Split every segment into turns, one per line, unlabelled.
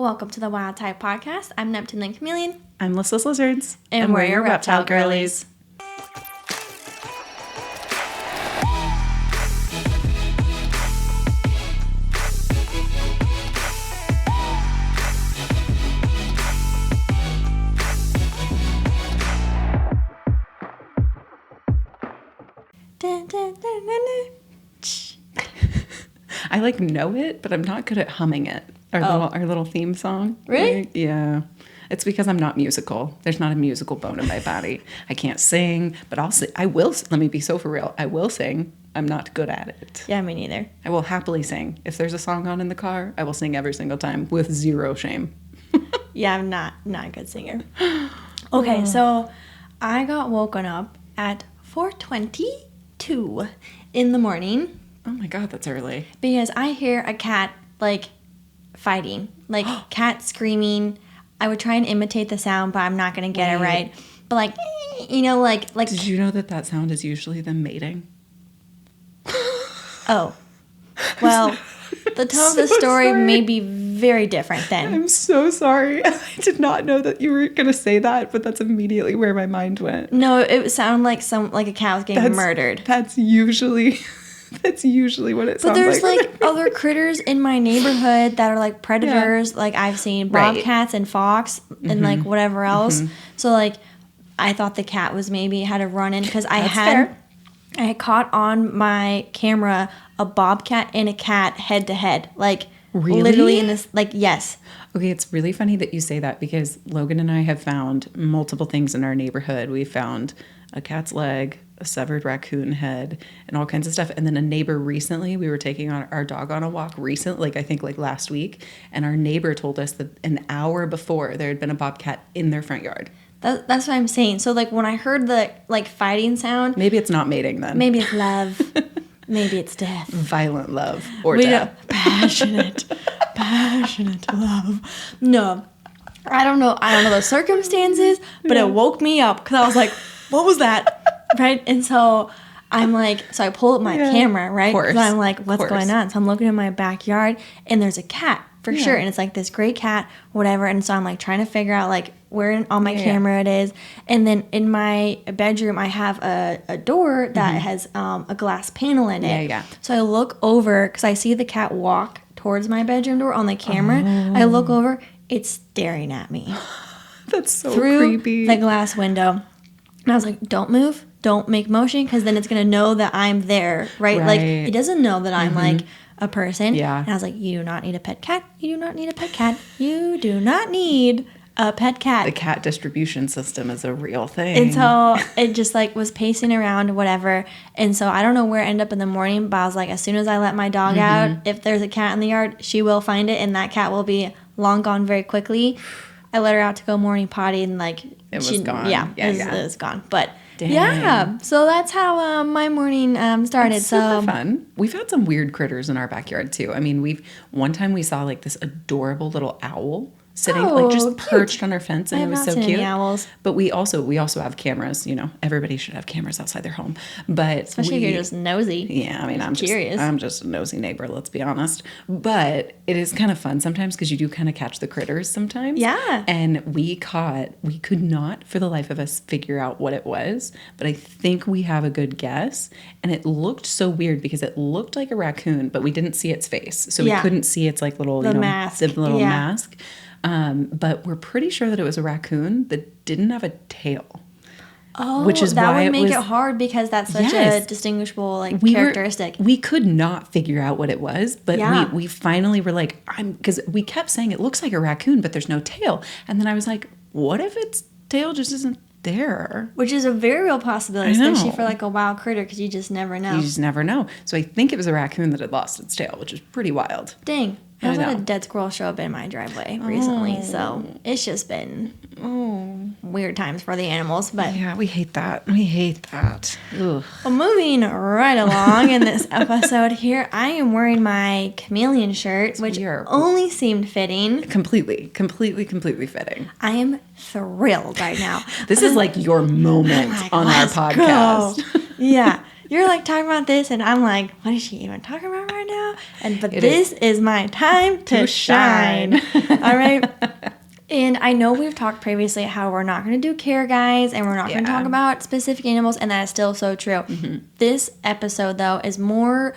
Welcome to the Wild Type Podcast. I'm Neptune and Chameleon.
I'm Lyssa's Lizards.
And we're your reptile girlies.
I know it, but I'm not good at humming it. Our little theme song.
Really?
Yeah. It's because I'm not musical. There's not a musical bone in my body. I can't sing, but I'll sing. I will. Let me be so for real. I will sing. I'm not good at it.
Yeah, me neither.
I will happily sing. If there's a song on in the car, I will sing every single time with zero shame.
Yeah, I'm not a good singer. Okay, so I got woken up at 4:22 in the morning.
Oh my God, that's early.
Because I hear a cat, fighting. Cat screaming. I would try and imitate the sound, but I'm not going to get it right. But,
Did you know that sound is usually them mating?
Oh. Well, the tone of the story may be very different then.
I'm so sorry. I did not know that you were going to say that, but that's immediately where my mind went.
No, it sounded like a cow was getting murdered.
That's usually what it sounds like.
But there's other critters in my neighborhood that are predators. Yeah. I've seen bobcats and fox and whatever else. Mm-hmm. So I thought the cat was maybe had a run in because I had caught on my camera a bobcat and a cat head to head.
Really?
Literally in this, yes.
Okay, it's really funny that you say that because Logan and I have found multiple things in our neighborhood. We found a cat's leg, a severed raccoon head, and all kinds of stuff. And then a neighbor recently, we were taking our dog on a walk recently, I think last week, and our neighbor told us that an hour before there had been a bobcat in their front yard.
That's what I'm saying. So when I heard the fighting sound,
maybe it's not mating then.
Maybe it's love. Maybe it's death.
Violent love or death.
Passionate love. No, I don't know the circumstances, but it woke me up because I was like, what was that? Right? And so I'm so I pull up my camera, right? And I'm what's going on? So I'm looking in my backyard and there's a cat for sure. And it's this great cat, whatever. And so I'm trying to figure out where on my camera it is. And then in my bedroom, I have a door that has a glass panel in it.
Yeah.
So I look over because I see the cat walk towards my bedroom door on the camera. Oh. I look over, it's staring at me.
That's so
through
creepy.
The glass window. And I was don't move. Don't make motion because then it's going to know that I'm there, right? It doesn't know that I'm a person.
Yeah.
And I was you do not need a pet cat. You do not need a pet cat. You do not need a pet cat.
The cat distribution system is a real thing.
And so it just was pacing around, whatever. And so I don't know where it ended up in the morning, but I was as soon as I let my dog out, if there's a cat in the yard, she will find it and that cat will be long gone very quickly. I let her out to go morning potty and
it was gone.
Yeah, it was gone. But
dang.
Yeah, so that's how my morning started.
It's super fun. We've had some weird critters in our backyard too. I mean, one time we saw this adorable little owl sitting just perched on our fence, and it was so cute.
Any owls.
But we also have cameras. Everybody should have cameras outside their home, but
especially if you're just nosy.
Yeah, I mean, I'm
curious.
I'm just a nosy neighbor. Let's be honest. But it is kind of fun sometimes because you do kind of catch the critters sometimes.
Yeah.
And we could not for the life of us figure out what it was, but I think we have a good guess. And it looked so weird because it looked like a raccoon, but we didn't see its face, so we couldn't see its little
mask.
The little mask. But we're pretty sure that it was a raccoon that didn't have a tail.
Oh,
which is
that
why
would make it hard because that's such a distinguishable characteristic.
We could not figure out what it was, but we finally were because we kept saying it looks like a raccoon, but there's no tail. And then I was what if its tail just isn't there?
Which is a very real possibility, especially for a wild critter because you just never know.
You just never know. So I think it was a raccoon that had lost its tail, which is pretty wild.
Dang. I also had a dead squirrel show up in my driveway recently, so it's just been weird times for the animals. But
yeah, we hate that. Ugh.
Well, moving right along in this episode here, I am wearing my Chameleon shirt, which only seemed fitting.
Completely fitting.
I am thrilled right now.
This is your moment on our podcast.
Yeah. you're like talking about this, and I'm like, what is she even talking about right now? But this is my time to shine. All right. And I know we've talked previously how we're not going to do care guides and we're not going to talk about specific animals, and that is still so true. This episode, though, is more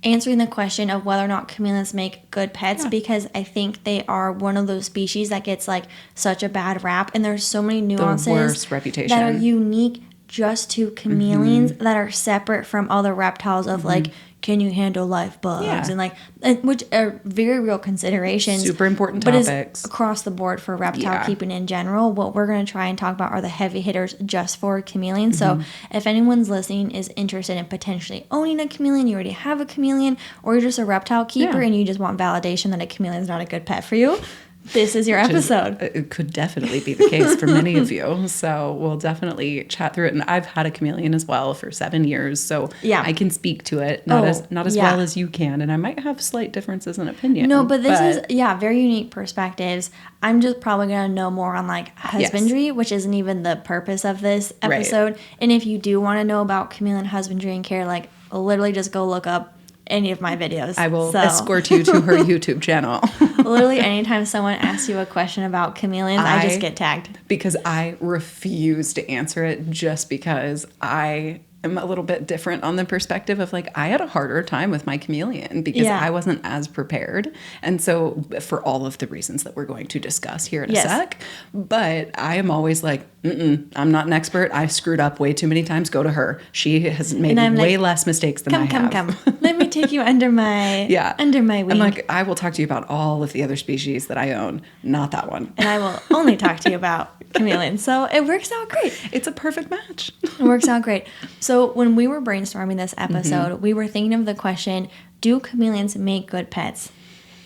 answering the question of whether or not chameleons make good pets, because I think they are one of those species that gets like such a bad rap, and there's so many nuances,
the worst reputation,
that are unique just to chameleons that are separate from other reptiles of like, can you handle live bugs? And like, which are very real considerations.
Super important topics.
But is across the board for reptile keeping in general. What we're going to try and talk about are the heavy hitters just for chameleons. So if anyone's listening is interested in potentially owning a chameleon, you already have a chameleon, or you're just a reptile keeper and you just want validation that a chameleon is not a good pet for you, this is your episode.
It could definitely be the case for many of you. So we'll definitely chat through it. And I've had a chameleon as well for 7 years. So I can speak to it, not as well as you can. And I might have slight differences in opinion.
No, but this is, very unique perspectives. I'm just probably going to know more on like husbandry, which isn't even the purpose of this episode. And if you do want to know about chameleon husbandry and care, like literally just go look up any of my videos.
I will escort you to her YouTube channel.
Literally anytime someone asks you a question about chameleons, I just get tagged.
Because I refuse to answer it, just because I am a little bit different on the perspective of like, I had a harder time with my chameleon because I wasn't as prepared. And so for all of the reasons that we're going to discuss here in a sec, but I am always like, I'm not an expert. I've screwed up way too many times. Go to her. She has made way less mistakes than I have.
Come. Let me take you under my wing.
I'm like, I will talk to you about all of the other species that I own, not that one.
And I will only talk to you about chameleons. So it works out great.
It's a perfect match.
It works out great. So when we were brainstorming this episode, we were thinking of the question, do chameleons make good pets?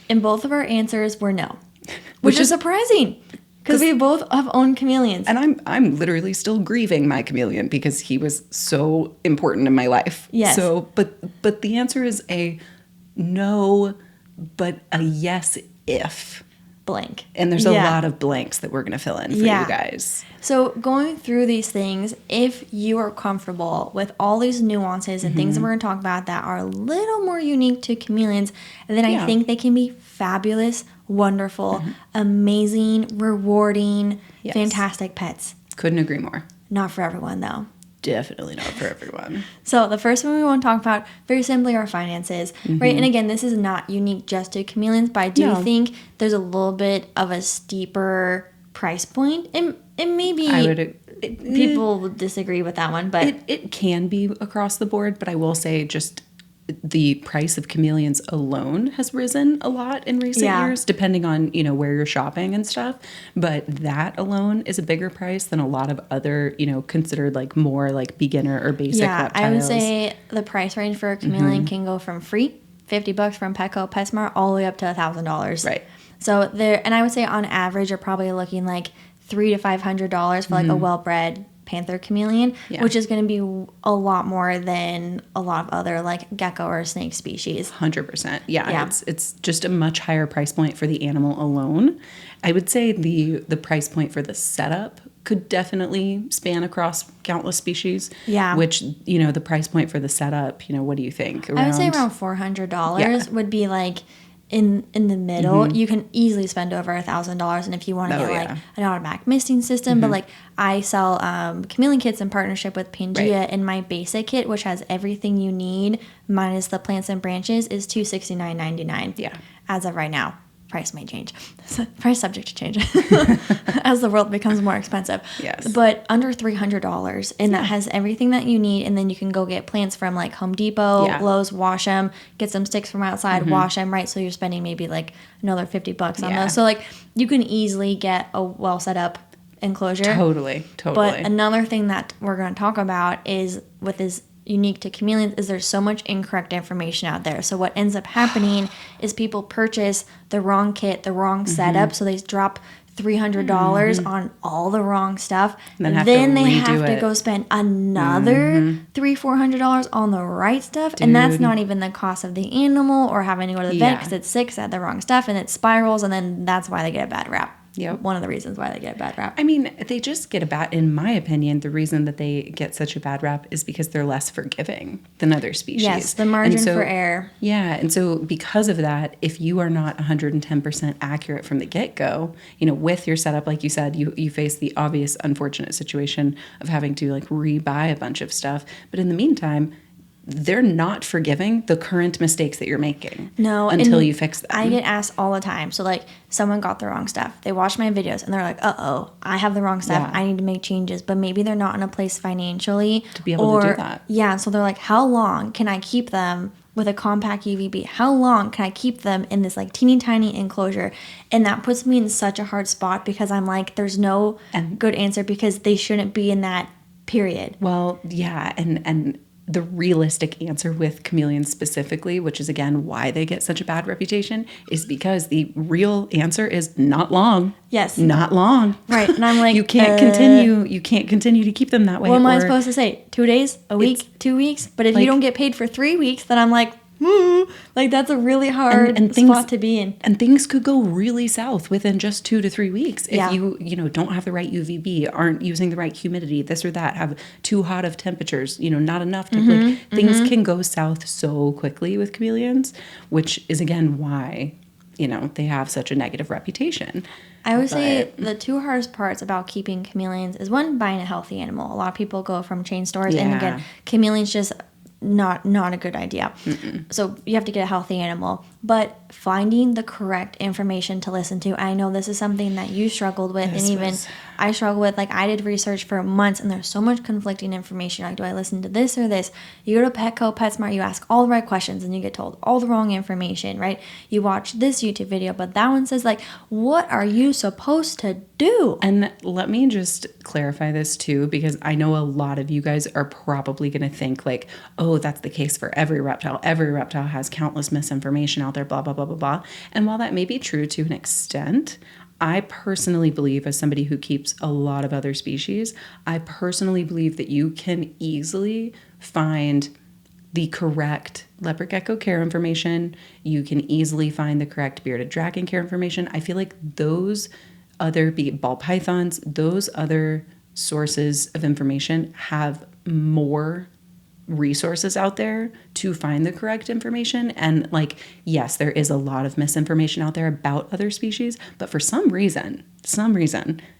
And both of our answers were no. Which is surprising. Because we both have owned chameleons.
And I'm literally still grieving my chameleon because he was so important in my life.
Yes.
So, but the answer is a no, but a yes if.
Blank.
And there's a lot of blanks that we're going to fill in for you guys.
So going through these things, if you are comfortable with all these nuances and things that we're going to talk about that are a little more unique to chameleons, then I think they can be fabulous, wonderful, amazing, rewarding, fantastic pets.
Couldn't agree more.
Not for everyone, though.
Definitely not for everyone.
So the first one we want to talk about, very simply, are finances, right? And again, this is not unique just to chameleons, but I do think there's a little bit of a steeper price point, and maybe people will disagree with that one, but
it can be across the board. But I will say, just the price of chameleons alone has risen a lot in recent years, depending on, where you're shopping and stuff. But that alone is a bigger price than a lot of other, considered like more like beginner or basic reptiles.
I would say the price range for a chameleon can go from free, $50 from Petco, PetSmart, all the way up to $1,000.
Right.
So and I would say on average, you're probably looking like $300 to $500 for like a well-bred panther chameleon, which is going to be a lot more than a lot of other like gecko or snake species.
100%. Yeah. It's just a much higher price point for the animal alone. I would say the price point for the setup could definitely span across countless species. Yeah. Which, the price point for the setup, what do you think?
I would say around $400 would be like in the middle. You can easily spend over $1,000, and if you want to get like an automatic misting system, but like I sell chameleon kits in partnership with Pangea, and my basic kit, which has everything you need minus the plants and branches, is $269.99 as of right now. Price may change. Price subject to change as the world becomes more expensive.
Yes.
But under $300, and that has everything that you need. And then you can go get plants from like Home Depot, Lowe's, wash them, get some sticks from outside, wash them, right? So you're spending maybe like another $50 on those. So like you can easily get a well set up enclosure.
Totally.
But another thing that we're going to talk about is with this unique to chameleons is there's so much incorrect information out there. So what ends up happening is people purchase the wrong kit, the wrong setup, so they drop $300 on all the wrong stuff. And then they have to go spend another $300-$400 on the right stuff. Dude. And that's not even the cost of the animal or having to go to the vet because it's sick, had the wrong stuff, and it spirals, and then that's why they get a bad rap. one of the reasons why they get a bad rap.
I mean, they just get in my opinion, the reason that they get such a bad rap is because they're less forgiving than other species.
Yes, the margin for error.
Yeah, and so because of that, if you are not 110% accurate from the get-go, with your setup, like you said, you face the obvious unfortunate situation of having to like rebuy a bunch of stuff. But in the meantime, they're not forgiving the current mistakes that you're making.
No,
until you fix them.
I get asked all the time. So like someone got the wrong stuff. They watch my videos and they're like, uh-oh, I have the wrong stuff.
Yeah.
I need to make changes. But maybe they're not in a place financially
to be able to do that.
Yeah, so they're like, how long can I keep them with a compact UVB? How long can I keep them in this like teeny tiny enclosure? And that puts me in such a hard spot because I'm like, there's no good answer because they shouldn't be in that period.
Well, yeah, and the realistic answer with chameleons specifically, which is again why they get such a bad reputation, is because the real answer is not long.
Yes.
Not long.
Right. And I'm like,
you can't continue to keep them that way.
What am I supposed to say? 2 days? A week? 2 weeks? But if you don't get paid for 3 weeks, then I'm like, like that's a really hard spot to be in.
And things could go really south within just 2 to 3 weeks if you don't have the right UVB, aren't using the right humidity, this or that, have too hot of temperatures, not enough to things can go south so quickly with chameleons, which is again why they have such a negative reputation.
I would say the two hardest parts about keeping chameleons is one, buying a healthy animal. A lot of people go from chain stores and again, chameleons just not a good idea. So you have to get a healthy animal, but finding the correct information to listen to. I know this is something that you struggled with, and even I struggle with. Like I did research for months, and there's so much conflicting information. Like, do I listen to this or this? You go to Petco, PetSmart, you ask all the right questions, and you get told all the wrong information. Right? You watch this YouTube video, but that one says like, what are you supposed to do?
And let me just clarify this too, because I know a lot of you guys are probably going to think like, oh, that's the case for every reptile. Every reptile has countless misinformation out there, blah, blah, blah, blah, blah. And while that may be true to an extent, I personally believe, as somebody who keeps a lot of other species, I personally believe that you can easily find the correct leopard gecko care information. You can easily find the correct bearded dragon care information. I feel like those other ball pythons, those other sources of information have more resources out there to find the correct information. And like, yes, there is a lot of misinformation out there about other species, but for some reason,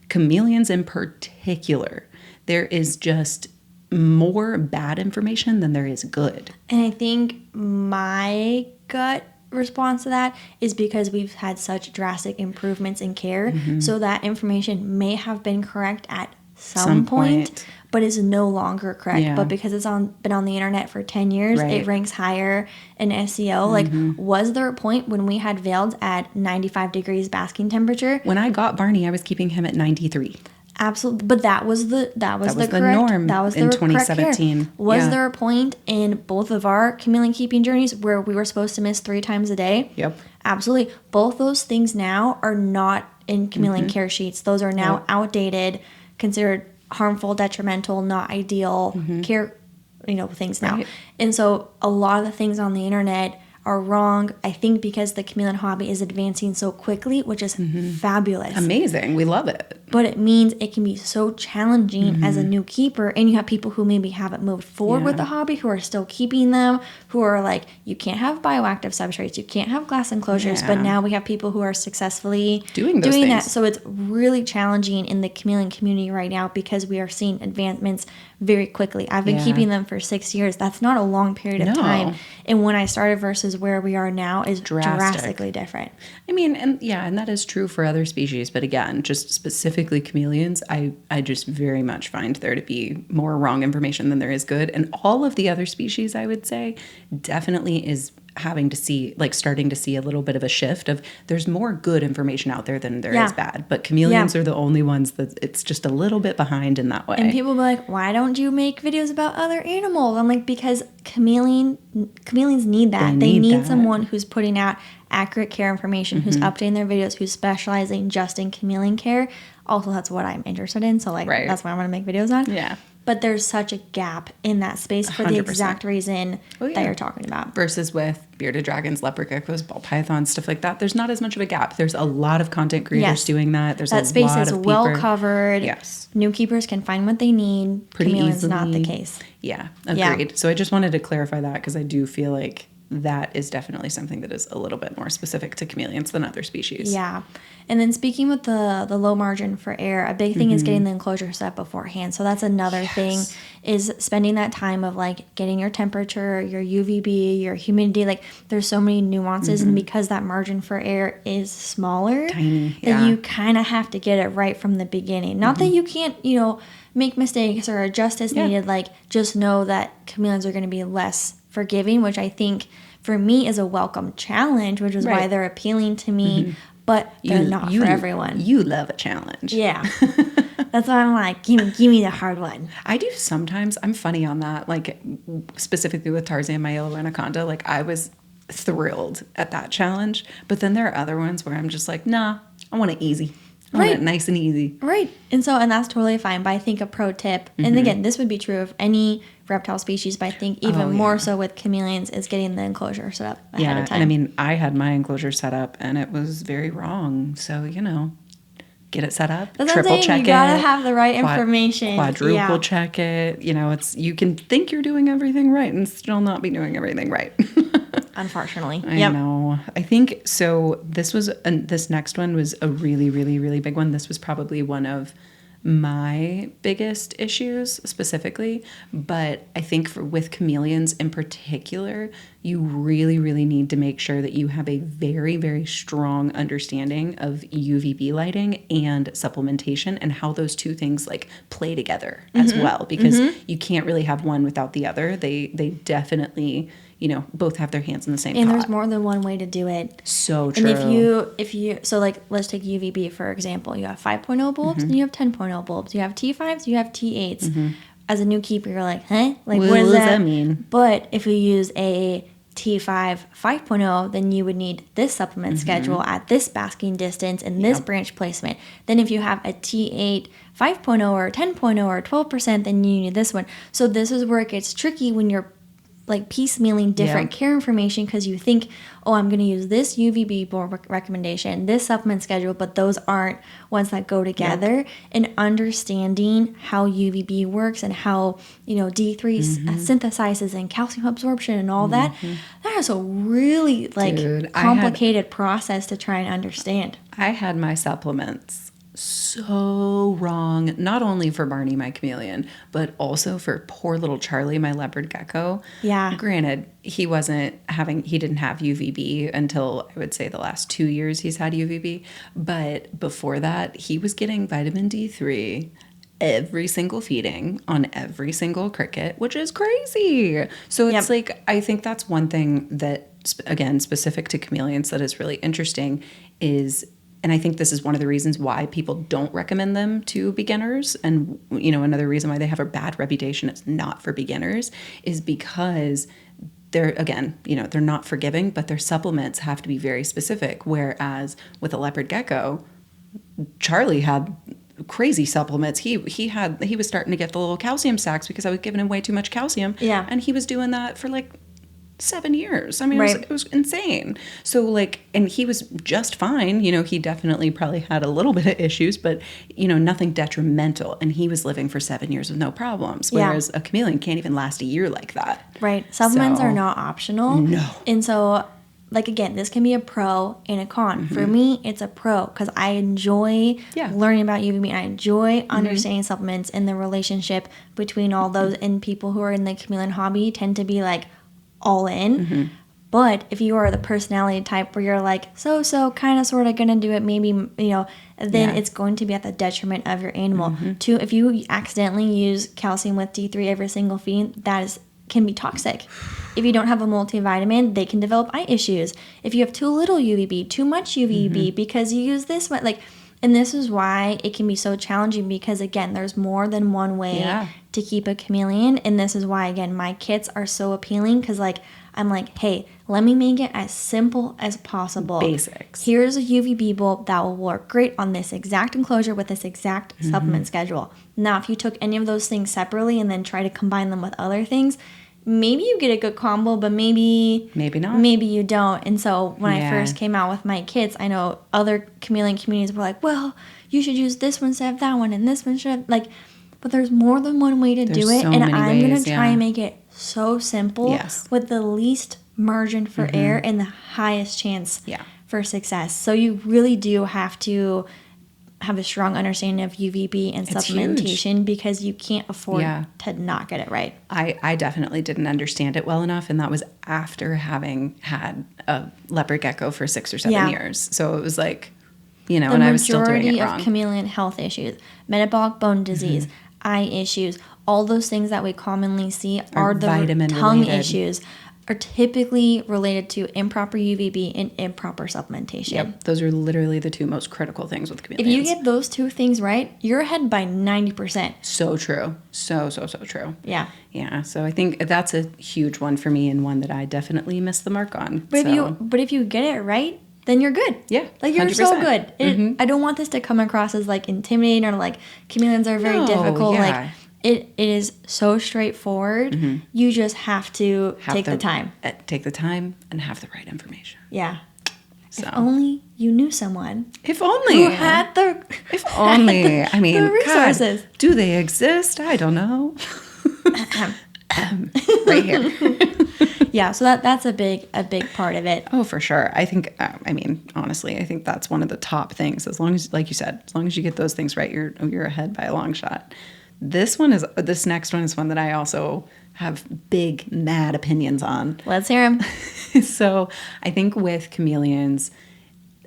chameleons in particular, there is just more bad information than there is good.
And I think my gut response to that is because we've had such drastic improvements in care, so that information may have been correct at some point, but is no longer correct.
Yeah.
But because it's been on the internet for 10 years, it ranks higher in SEO. Like, was there a point when we had veiled at 95 degrees basking temperature?
When I got Barney, I was keeping him at 93.
Absolutely, but that was the correct
norm.
That was
in
the
2017.
Correct care. Was there a point in both of our chameleon keeping journeys where we were supposed to miss 3 times a day?
Yep.
Absolutely. Both those things now are not in chameleon care sheets. Those are now outdated, considered harmful, detrimental, not ideal care, things now. Right. And so a lot of the things on the internet are wrong, I think, because the chameleon hobby is advancing so quickly, which is fabulous.
Amazing. We love it.
But it means it can be so challenging as a new keeper, and you have people who maybe haven't moved forward with the hobby, who are still keeping them, who are like, you can't have bioactive substrates, you can't have glass enclosures, but now we have people who are successfully doing that. So it's really challenging in the chameleon community right now because we are seeing advancements very quickly. I've been keeping them for 6 years. That's not a long period of time. And when I started versus where we are now is drastically different.
I mean, and that is true for other species. But again, just specifically chameleons, I just very much find there to be more wrong information than there is good. And all of the other species, I would say, definitely is starting to see a little bit of a shift of there's more good information out there than there is bad. But chameleons are the only ones that it's just a little bit behind in that way.
And people be like, why don't you make videos about other animals? I'm like, because chameleons need that. They need someone who's putting out accurate care information, who's updating their videos, who's specializing just in chameleon care. Also, that's what I'm interested in. So that's what I want to make videos on.
Yeah.
but there's such a gap in that space for the
100%.
exact reason
Oh, yeah.
that you're talking about.
Versus with bearded dragons, leopard geckos, ball pythons, stuff like that. There's not as much of a gap. There's a lot of content creators
Yes.
doing that. There's
That
a
space
lot
is
of
well
people.
covered.
Yes.
New keepers can find what they need.
Pretty
Chameleon's
easily.
not the case.
Yeah,
Yeah.
agreed. So I just wanted to clarify that because I do feel like that is definitely something that is a little bit more specific to chameleons than other species.
Yeah. And then speaking with the low margin for error, a big thing is getting the enclosure set beforehand. So that's another thing, is spending that time of like getting your temperature, your UVB, your humidity. Like there's so many nuances, and because that margin for error is smaller,
Tiny,
that
yeah.
you kind of have to get it right from the beginning. Not that you can't, make mistakes or adjust as needed. Like just know that chameleons are going to be less forgiving, which I think for me is a welcome challenge, which is why
Right.
they're appealing to me. But they're not for everyone.
You love a challenge.
Yeah. That's why I'm like, give me the hard one.
I do sometimes. I'm funny on that. Like specifically with Tarzan, my yellow anaconda, like I was thrilled at that challenge. But then there are other ones where I'm just like, nah, I want it easy. I want it nice and easy.
Right. And that's totally fine. But I think a pro tip, and again, this would be true of any reptile species, but I think even more so with chameleons, is getting the enclosure set up ahead of time.
And I mean, I had my enclosure set up and it was very wrong. So, get it set up,
That's what I'm
triple
saying.
check it.
You gotta have the right information.
Quadruple check it. You can think you're doing everything right and still not be doing everything right.
Unfortunately.
I know. I think so. This next one was a really, really, really big one. This was probably one of my biggest issues specifically, but I think with chameleons in particular, you really, really need to make sure that you have a very, very strong understanding of UVB lighting and supplementation and how those two things like play together as well, because you can't really have one without the other. They definitely, both have their hands in the same pot.
And there's more than one way to do it.
So true.
And if you so like let's take UVB for example. You have 5.0 bulbs and you have 10.0 bulbs. You have T5s, you have T8s. As a new keeper, you're like, huh? Like what does that
mean?
But if you use a T5 5.0, then you would need this supplement schedule at this basking distance and this branch placement. Then if you have a T8 5.0 or 10.0 or 12%, then you need this one. So this is where it gets tricky when you're like piecemealing different care information, because you think, oh, I'm going to use this UVB board recommendation, this supplement schedule, but those aren't ones that go together. And understanding how UVB works and how D3 synthesizes and calcium absorption and all that is a really complicated process to try and understand.
I had my supplements so wrong, not only for Barney, my chameleon, but also for poor little Charlie, my leopard gecko.
Yeah.
Granted, he didn't have UVB until I would say the last 2 years he's had UVB. But before that, he was getting vitamin D3 every single feeding on every single cricket, which is crazy. So it's like, I think that's one thing that, again, specific to chameleons that is really interesting is, and I think this is one of the reasons why people don't recommend them to beginners. And, another reason why they have a bad reputation, it's not for beginners, is because they're not forgiving, but their supplements have to be very specific. Whereas with a leopard gecko, Charlie had crazy supplements. He was starting to get the little calcium sacks because I was giving him way too much calcium.
Yeah.
And he was doing that for 7 years. I mean, it was insane. So and he was just fine. He definitely probably had a little bit of issues, but nothing detrimental. And he was living for 7 years with no problems. Whereas a chameleon can't even last a year like that.
Right. Supplements are not optional.
No.
And so, again, this can be a pro and a con. For me, it's a pro because I enjoy learning about UVB and I enjoy understanding supplements and the relationship between all those. And people who are in the chameleon hobby tend to be all in. But if you are the personality type where you're so kind of sort of gonna do it, maybe then it's going to be at the detriment of your animal. Two, if you accidentally use calcium with D3 every single feed, can be toxic. If you don't have a multivitamin, they can develop eye issues. If you have too little UVB, too much UVB because you use this one, and this is why it can be so challenging because again, there's more than one way to keep a chameleon. And this is why, again, my kits are so appealing because, like, I'm like, hey, let me make it as simple as possible.
Basics.
Here's a UVB bulb that will work great on this exact enclosure with this exact supplement schedule. Now, if you took any of those things separately and then try to combine them with other things, maybe you get a good combo, but maybe
not.
Maybe you don't. And so when I first came out with my kits, I know other chameleon communities were like, well, you should use this one instead of that one, and this one should have, like, but there's more than one way to do it. And I'm going to try and make it so simple with the least margin for error and the highest chance for success. So you really do have to have a strong understanding of UVB and supplementation because you can't afford to not get it right.
I definitely didn't understand it well enough, and that was after having had a leopard gecko for 6 or 7 years. So it was like, you know, and I was still doing it wrong. The majority of chameleon health issues, metabolic bone disease, eye issues, all those things that we commonly see are the tongue issues are typically related to improper UVB and improper supplementation. Yep, those are literally the 2 most critical things with chameleons.
If you get those 2 things right, you're ahead by 90%.
So true. So true.
Yeah.
Yeah, so I think that's a huge one for me and one that I definitely missed the mark on.
But if you get it right, then you're good.
Yeah,
like you're 100%. So good. I don't want this to come across as like intimidating or like chameleons are very difficult. Yeah. Like it is so straightforward. You just have to take the time.
Take the time and have the right information.
Yeah. So. If only you knew someone.
If only.
Who had the.
If only. I mean,
the resources.
God, do they exist? I don't know. Right here.
Yeah, so that's a big part of it.
Oh, for sure. I think, I mean, honestly, I think that's one of the top things. As long as, like you said, as long as you get those things right, you're ahead by a long shot. This next one is one that I also have big, mad opinions on.
Let's hear them.
So I think with chameleons,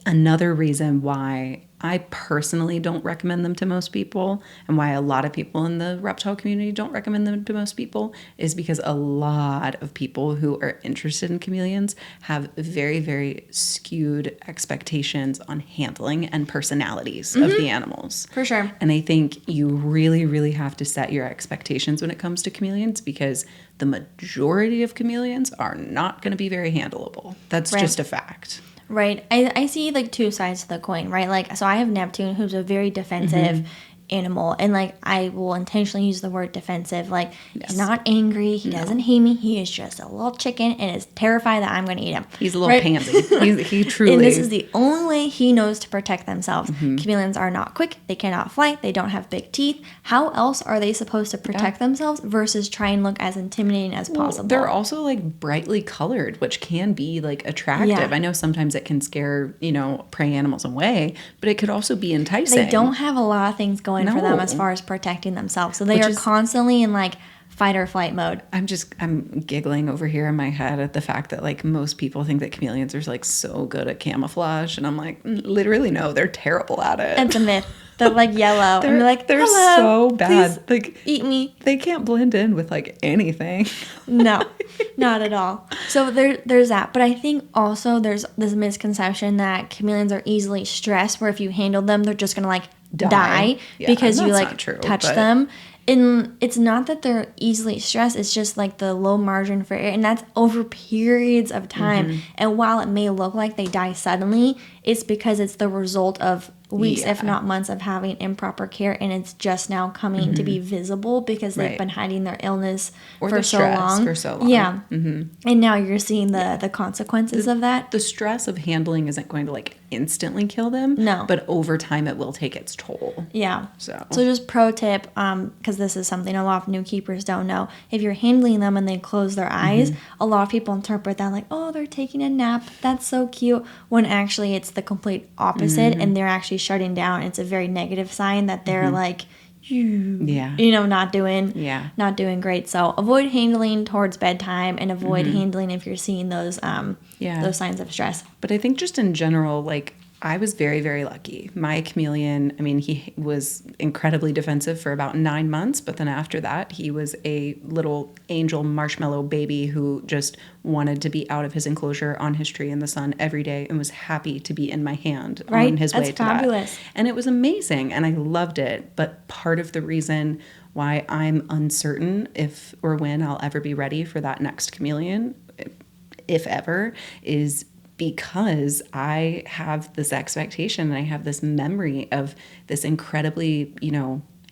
another reason why I personally don't recommend them to most people and why a lot of people in the reptile community don't recommend them to most people is because a lot of people who are interested in chameleons have very, very skewed expectations on handling and personalities of the animals.
For sure.
And I think you really, really have to set your expectations when it comes to chameleons because the majority of chameleons are not going to be very handleable. That's just a fact.
Right. I see like 2 sides to the coin, right? Like, so I have Neptune, who's a very defensive animal. And like, I will intentionally use the word defensive. Like, he's not angry. He doesn't hate me. He is just a little chicken and is terrified that I'm going to eat him.
He's a little pansy. He truly.
And this is the only way he knows to protect themselves. Chameleons are not quick. They cannot fly. They don't have big teeth. How else are they supposed to protect themselves versus try and look as intimidating as possible?
They're also like brightly colored, which can be like attractive. Yeah. I know sometimes it can scare, prey animals away, but it could also be enticing.
They don't have a lot of things going for them as far as protecting themselves. So they are constantly in like fight or flight mode.
I'm giggling over here in my head at the fact that like most people think that chameleons are like so good at camouflage, and I'm like, literally no, they're terrible at it.
It's a myth. They're like yellow. And
they're so bad.
Please like eat me.
They can't blend in with like anything.
No, not at all. So there's that. But I think also there's this misconception that chameleons are easily stressed, where if you handle them, they're just gonna like die because you like touch them. And it's not that they're easily stressed. It's just like the low margin for error, and that's over periods of time. And while it may look like they die suddenly, it's because it's the result of weeks, if not months, of having improper care, and it's just now coming to be visible because they've been hiding their illness for so long. Yeah. And now you're seeing the consequences of that.
The stress of handling isn't going to like instantly kill them.
No.
But over time it will take its toll.
Yeah. So just pro tip, because this is something a lot of new keepers don't know. If you're handling them and they close their eyes, a lot of people interpret that like, oh, they're taking a nap. That's so cute. When actually it's the complete opposite, and they're actually shutting down. It's a very negative sign that they're like, not doing great. So avoid handling towards bedtime, and avoid handling if you're seeing those signs of stress.
But I think just in general, like I was very, very lucky. My chameleon, I mean, he was incredibly defensive for about 9 months, but then after that, he was a little angel marshmallow baby who just wanted to be out of his enclosure on his tree in the sun every day and was happy to be in my hand on his way to
fabulous.
that. And it was amazing, and I loved it. But part of the reason why I'm uncertain if or when I'll ever be ready for that next chameleon, if ever, is because I have this expectation and I have this memory of this incredibly,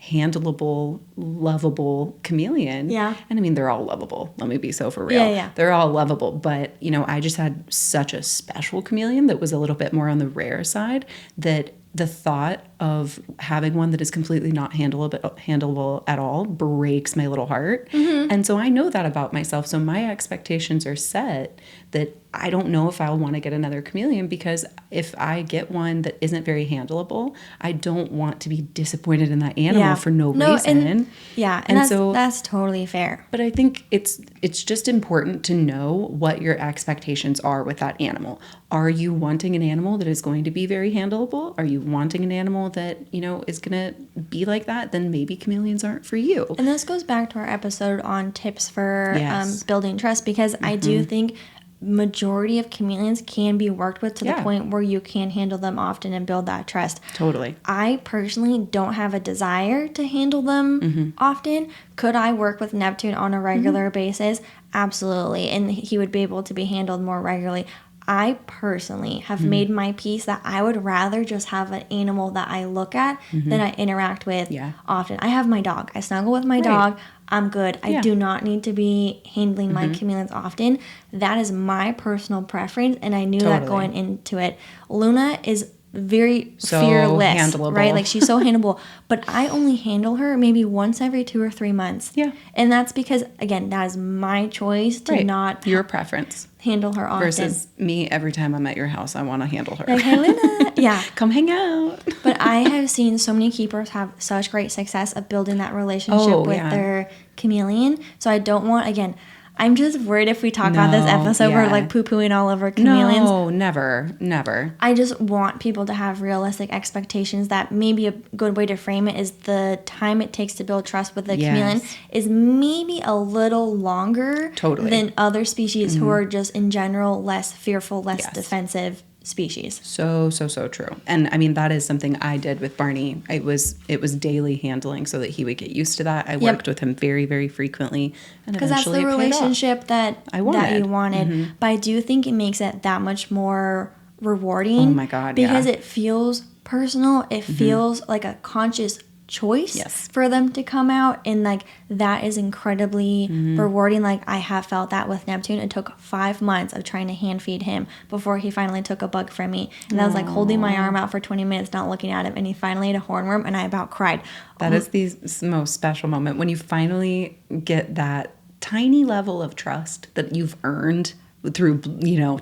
handleable, lovable chameleon.
Yeah.
And I mean, they're all lovable. Let me be so for real.
Yeah.
They're all lovable. But, I just had such a special chameleon that was a little bit more on the rare side, that the thought of having one that is completely not handleable at all breaks my little heart. Mm-hmm. And so I know that about myself. So my expectations are set that I don't know if I'll want to get another chameleon, because if I get one that isn't very handleable, I don't want to be disappointed in that animal for no reason.
And that's totally fair.
But I think it's just important to know what your expectations are with that animal. Are you wanting an animal that is going to be very handleable? Are you wanting an animal that, is going to be like that? Then maybe chameleons aren't for you.
And this goes back to our episode on tips for
Yes.
building trust, because I do think majority of chameleons can be worked with to the point where you can handle them often and build that trust.
Totally.
I personally don't have a desire to handle them often. Could I work with Neptune on a regular basis? Absolutely. And he would be able to be handled more regularly. I personally have made my peace that I would rather just have an animal that I look at than I interact with often. I have my dog. I snuggle with my dog. I'm good. I do not need to be handling my chameleons often. That is my personal preference, and I knew that going into it. Luna is very
so
fearless,
handleable.
right? Like, she's so handleable, but I only handle her maybe once every 2 or 3 months.
Yeah.
And that's because, again, that is my choice to not
your preference
handle her often.
Versus me, every time I'm at your house, I want to handle her.
Like, hey, Luna. Yeah.
Come hang out.
But I have seen so many keepers have such great success of building that relationship with their chameleon. So I don't want, again, I'm just worried if we talk about this episode, we're like poo-pooing all over chameleons.
No, never.
I just want people to have realistic expectations that maybe a good way to frame it is the time it takes to build trust with a chameleon is maybe a little longer than other species who are just in general less fearful, less defensive species.
So true. And I mean, that is something I did with Barney. It was daily handling so that he would get used to that. I worked with him very, very frequently.
Because that's the relationship that you wanted. But I do think it makes it that much more rewarding. Oh
my God,
because it feels personal. It feels like a conscious choice for them to come out, and like that is incredibly rewarding. Like, I have felt that with Neptune. It took 5 months of trying to hand feed him before he finally took a bug from me, and I was like holding my arm out for 20 minutes not looking at him, and he finally ate a hornworm, and I about cried.
That is the most special moment when you finally get that tiny level of trust that you've earned through,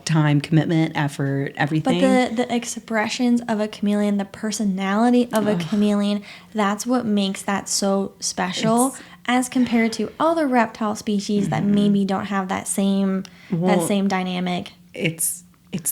time, commitment, effort, everything.
But the expressions of a chameleon, the personality of a chameleon, that's what makes that so special as compared to other reptile species that maybe don't have that same dynamic.
It's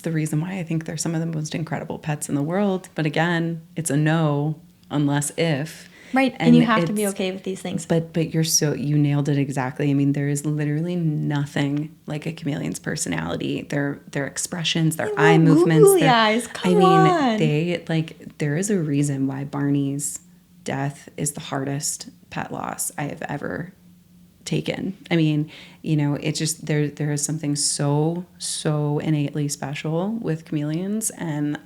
the reason why I think they're some of the most incredible pets in the world. But again, it's a no unless if.
Right, and you have to be okay with these things.
But you nailed it exactly. I mean, there is literally nothing like a chameleon's personality. Their expressions, their eye movements.
Eyes. Come on.
There is a reason why Barney's death is the hardest pet loss I have ever taken. I mean, it's just there is something so innately special with chameleons, and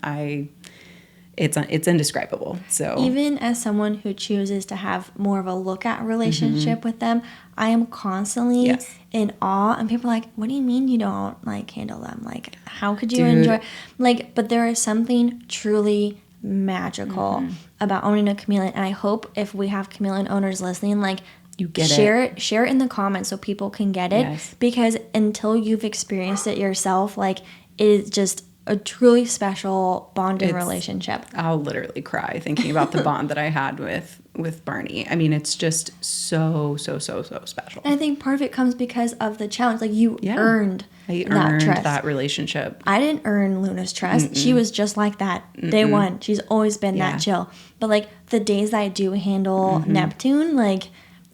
it's indescribable. So
even as someone who chooses to have more of a look at relationship with them, I am constantly in awe. And people are like, what do you mean you don't handle them? Like, how could you enjoy? But there is something truly magical about owning a chameleon. And I hope if we have chameleon owners listening,
you get
share it in the comments so people can get it. Because until you've experienced it yourself, it is just a truly special bonding relationship.
I'll literally cry thinking about the bond that I had with Barney. I mean, it's just so special.
And I think part of it comes because of the challenge. You earned
I
that
earned
trust.
that relationship.
I didn't earn Luna's trust. She was just like that day one. She's always been that chill. But like the days that I do handle Neptune, like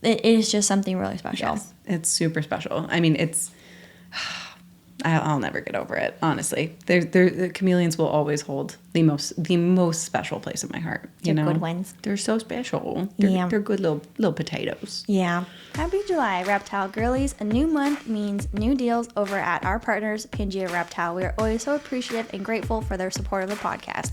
it is just something really special.
Yes, it's super special. I mean, it's I'll never get over it. Honestly, the chameleons will always hold the most special place in my heart.
They're good ones.
They're so special. They're good little potatoes.
Yeah. Happy July, Reptile Girlies. A new month means new deals over at our partners, Pangea Reptile. We are always so appreciative and grateful for their support of the podcast.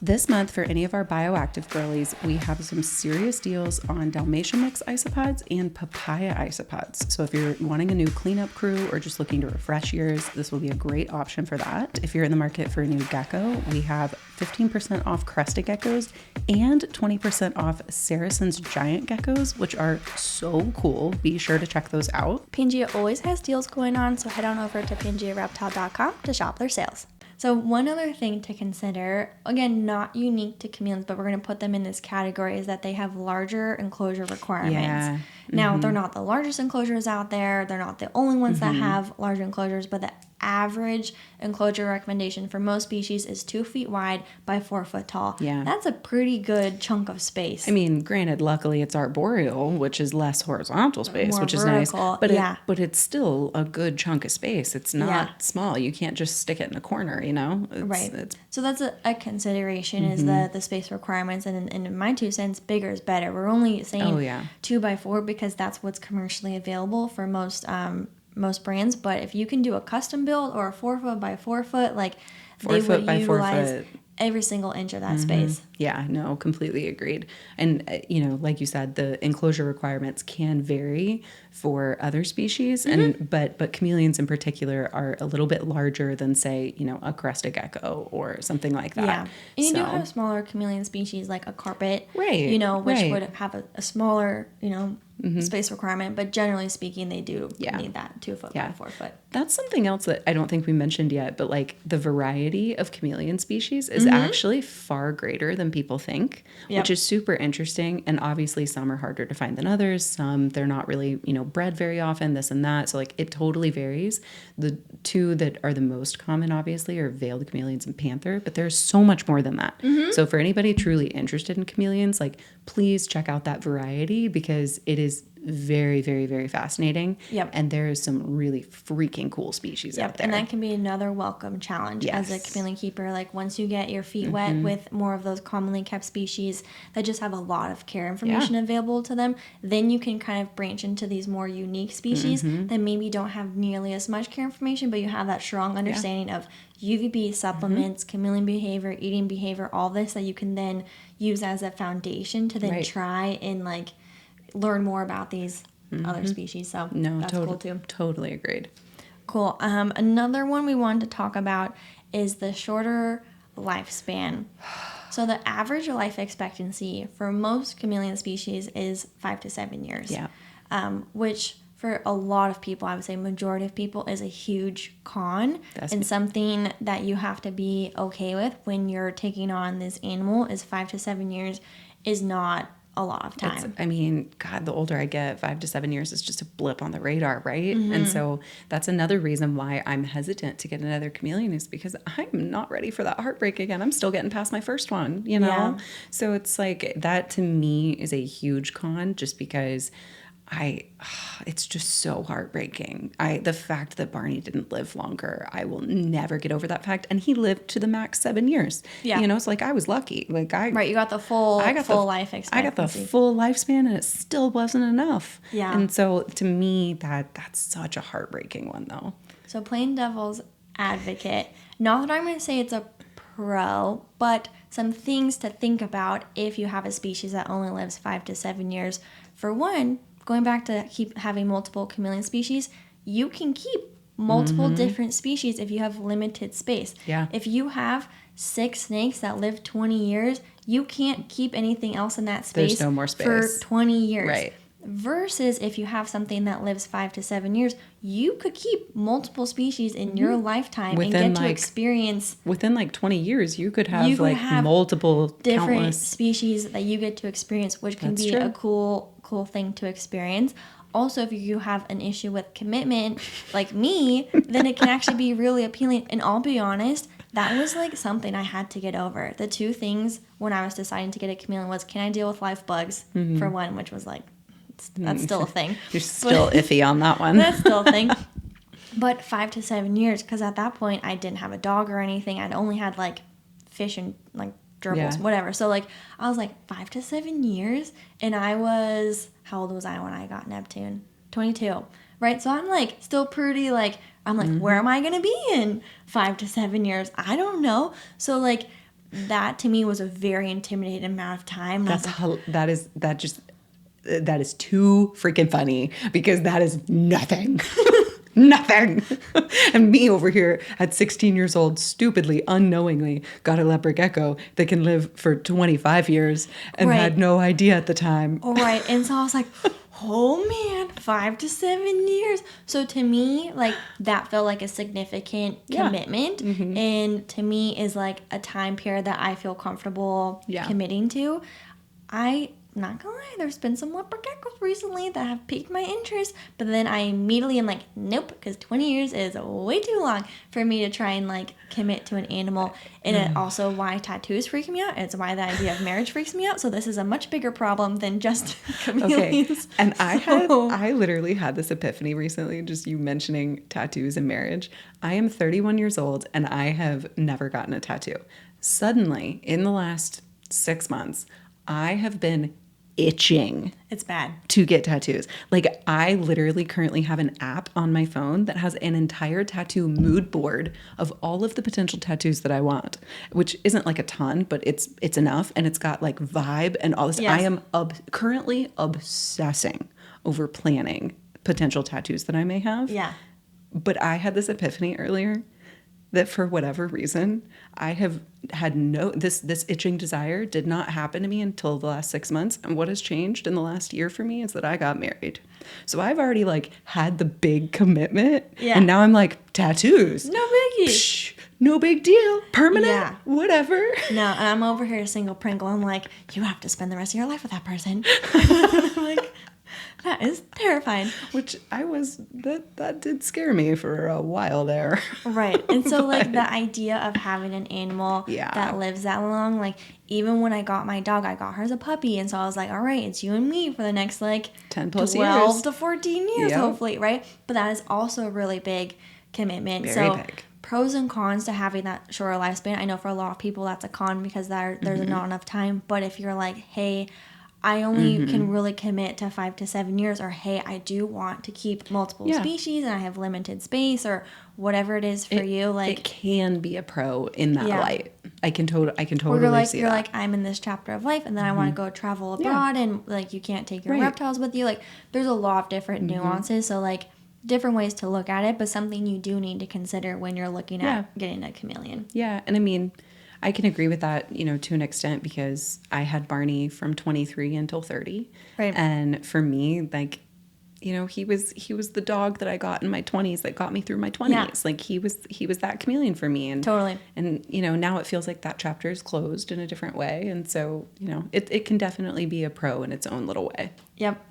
This month, for any of our bioactive girlies, we have some serious deals on Dalmatian mix isopods and papaya isopods. So if you're wanting a new cleanup crew or just looking to refresh yours, this will be a great option for that. If you're in the market for a new gecko, we have 15% off crested geckos and 20% off Saracen's giant geckos, which are so cool. Be sure to check those out.
Pangea always has deals going on, so head on over to pangeareptile.com to shop their sales. So one other thing to consider, again, not unique to chameleons, but we're going to put them in this category, is that they have larger enclosure requirements.
Yeah.
Now, they're not the largest enclosures out there. They're not the only ones that have large enclosures, but the average enclosure recommendation for most species is 2 feet wide by 4 foot tall.
Yeah.
That's a pretty good chunk of space.
I mean, granted, luckily it's arboreal, which is less horizontal space,
More
which
vertical,
is nice. But
yeah.
but it's still a good chunk of space. It's not small. You can't just stick it in a corner, you know?
Right. So that's a consideration, is the space requirements. And in my 2 cents, bigger is better. We're only saying 2 by 4 because that's what's commercially available for most brands. But if you can do a custom build or a 4 foot by 4 foot, like
4
they
foot
would
by 4
utilize
foot.
every single inch of that space.
Yeah, no, completely agreed. And, like you said, the enclosure requirements can vary for other species, but chameleons in particular are a little bit larger than, say, a crested gecko or something like that.
Yeah. And you do have smaller chameleon species like a carpet,
right?
Which would have a smaller, space requirement, but generally speaking, they do need that 2 foot by 4 foot.
That's something else that I don't think we mentioned yet, but like the variety of chameleon species is actually far greater than people think, which is super interesting. And obviously some are harder to find than others. Some, they're not really, bred very often, this and that. So like it totally varies. The 2 that are the most common, obviously, are veiled chameleons and panther, but there's so much more than that. So for anybody truly interested in chameleons, like please check out that variety, because it is very, very, very fascinating.
Yep.
And there is some really freaking cool species out there.
And that can be another welcome challenge as a chameleon keeper. Like once you get your feet wet with more of those commonly kept species that just have a lot of care information available to them, then you can kind of branch into these more unique species that maybe don't have nearly as much care information, but you have that strong understanding of UVB, supplements, chameleon behavior, eating behavior, all this that you can then use as a foundation to then try and like learn more about these other species. So that's cool too.
Totally agreed.
Cool. Another one we wanted to talk about is the shorter lifespan. So the average life expectancy for most chameleon species is 5 to 7 years.
Yeah.
Which for a lot of people, I would say majority of people, is a huge con and something that you have to be okay with when you're taking on this animal. Is 5 to 7 years is not a lot of time.
God, the older I get, 5 to 7 years is just a blip on the radar, right? And so that's another reason why I'm hesitant to get another chameleon, is because I'm not ready for that heartbreak again. I'm still getting past my first one,
Yeah.
So it's like that to me is a huge con, just because it's just so heartbreaking. The fact that Barney didn't live longer, I will never get over that fact. And he lived to the max 7 years.
Yeah.
It's like I was lucky. Like
you got the full life expectancy.
I got the full lifespan, and it still wasn't enough.
Yeah.
And so to me, that's such a heartbreaking one, though.
So plain devil's advocate, not that I'm going to say it's a pro, but some things to think about if you have a species that only lives 5 to 7 years. For one, going back to keep having multiple chameleon species, you can keep multiple different species if you have limited space.
Yeah.
If you have 6 snakes that live 20 years, you can't keep anything else in that space.
There's no more space
for 20 years.
Right.
Versus if you have something that lives 5 to 7 years, you could keep multiple species in your lifetime and get to experience.
Within like 20 years, you could have multiple
different species that you get to experience, which can be a cool thing to experience. also, if you have an issue with commitment, like me, then it can actually be really appealing. And I'll be honest, that was like something I had to get over. The two things when I was deciding to get a chameleon was, can I deal with life bugs, for one, which was like, that's still a thing.
You're still iffy on that one.
That's still a thing. But 5 to 7 years, because at that point, I didn't have a dog or anything. I'd only had like fish and like gerbils, whatever. So like, I was like 5 to 7 years, and I was, how old was I when I got Neptune? 22, right? So I'm like still pretty like, I'm like, where am I going to be in 5 to 7 years? I don't know. So like, that to me was a very intimidating amount of time.
That is too freaking funny, because that is nothing. Nothing. And me over here at 16 years old, stupidly, unknowingly, got a leopard gecko that can live for 25 years and had no idea at the time.
Right. And so I was like, oh man, 5 to 7 years. So to me, like, that felt like a significant commitment. And to me is like a time period that I feel comfortable committing to. Not gonna lie, there's been some leopard geckos recently that have piqued my interest, but then I immediately am like, nope, because 20 years is way too long for me to try and like commit to an animal. And it also why tattoos freak me out. It's why the idea of marriage freaks me out. So this is a much bigger problem than just chameleons.
Okay. And I literally had this epiphany recently, just you mentioning tattoos and marriage. I am 31 years old and I have never gotten a tattoo. Suddenly, in the last 6 months, I have been itching.
It's bad.
To get tattoos. Like, I literally currently have an app on my phone that has an entire tattoo mood board of all of the potential tattoos that I want, which isn't like a ton, but it's enough. And it's got like vibe and all this. Yes. I am currently obsessing over planning potential tattoos that I may have.
Yeah.
But I had this epiphany earlier that for whatever reason, I have had this itching desire did not happen to me until the last 6 months. And what has changed in the last year for me is that I got married. So I've already like had the big commitment. Yeah. And now I'm like, tattoos.
No biggie.
Psh, no big deal. Permanent. Yeah. Whatever.
No, and I'm over here single Pringle. I'm like, you have to spend the rest of your life with that person. Like, that is terrifying.
Which that did scare me for a while there.
Right. And so like the idea of having an animal that lives that long, like even when I got my dog, I got her as a puppy. And so I was like, all right, it's you and me for the next like
10 plus
12
years.
to 14 years, hopefully, right? But that is also a really big commitment.
Very big.
Pros and cons to having that shorter lifespan. I know for a lot of people that's a con because there's not enough time. But if you're like, hey, I only can really commit to 5 to 7 years, or hey, I do want to keep multiple species and I have limited space, or whatever it is for you. Like,
it can be a pro in that light. I can totally see
you're
that.
Like, I'm in this chapter of life and then I want to go travel abroad and like you can't take your reptiles with you. Like, there's a lot of different nuances. So like different ways to look at it, but something you do need to consider when you're looking at getting a chameleon.
Yeah. And I mean, I can agree with that, to an extent, because I had Barney from 23 until 30. Right. And for me, like, he was the dog that I got in my 20s that got me through my 20s. Yeah. Like he was that chameleon for me. And
totally.
And, now it feels like that chapter is closed in a different way. And so, it can definitely be a pro in its own little way.
Yep.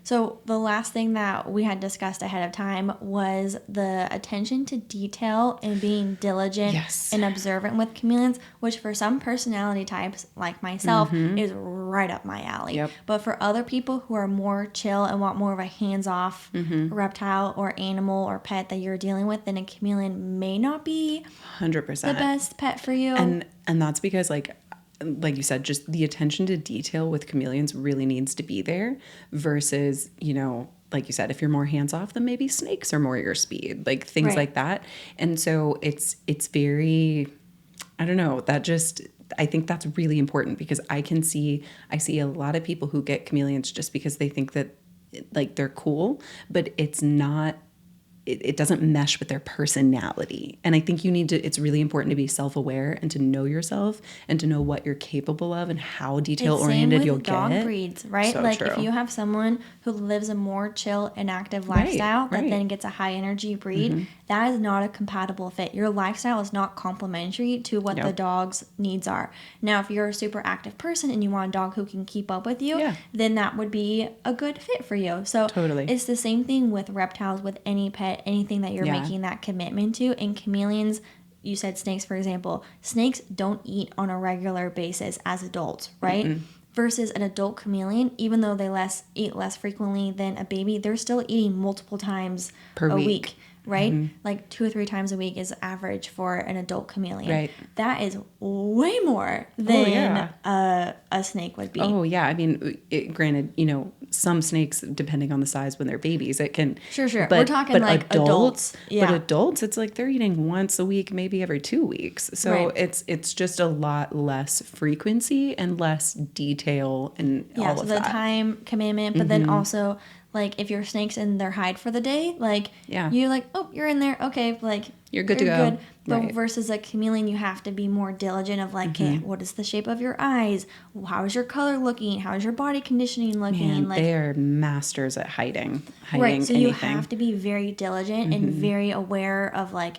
So the last thing that we had discussed ahead of time was the attention to detail and being diligent and observant with chameleons, which for some personality types like myself is right up my alley. Yep. But for other people who are more chill and want more of a hands-off reptile or animal or pet that you're dealing with, then a chameleon may not be
100%
the best pet for you.
And that's because like you said, just the attention to detail with chameleons really needs to be there versus, like you said, if you're more hands off, then maybe snakes are more your speed, like things like that. And so it's very, I don't know, I think that's really important because I see a lot of people who get chameleons just because they think that like they're cool, but it's not. It doesn't mesh with their personality. And I think it's really important to be self-aware and to know yourself and to know what you're capable of and how detail-oriented you'll get.
Dog breeds, right?
So
like
true.
If you have someone who lives a more chill and active lifestyle that then gets a high energy breed, that is not a compatible fit. Your lifestyle is not complementary to what the dog's needs are. Now, if you're a super active person and you want a dog who can keep up with you, then that would be a good fit for you. So it's the same thing with reptiles, with any pet, anything that you're making that commitment to. And chameleons, you said snakes, for example. Snakes don't eat on a regular basis as adults, right? Versus an adult chameleon, even though they eat less frequently than a baby, they're still eating multiple times a week, right? Like 2 or 3 times a week is average for an adult chameleon.
Right.
That is way more than a snake would be.
Oh, yeah. I mean, granted, you know, some snakes, depending on the size when they're babies, it can...
Sure. We're talking like adults.
Yeah. But adults, it's like they're eating once a week, maybe every 2 weeks. So it's just a lot less frequency and less detail and all of that.
Yeah, so the time commitment, but then also... Like, if your snake's in their hide for the day, like, you're like, oh, you're in there. Okay, like,
you're good to go.
But versus a chameleon, you have to be more diligent of, like, okay, what is the shape of your eyes? How is your color looking? How is your body conditioning looking?
Man,
like,
they are masters at hiding
right, so
anything.
you have to be very diligent and very aware of, like,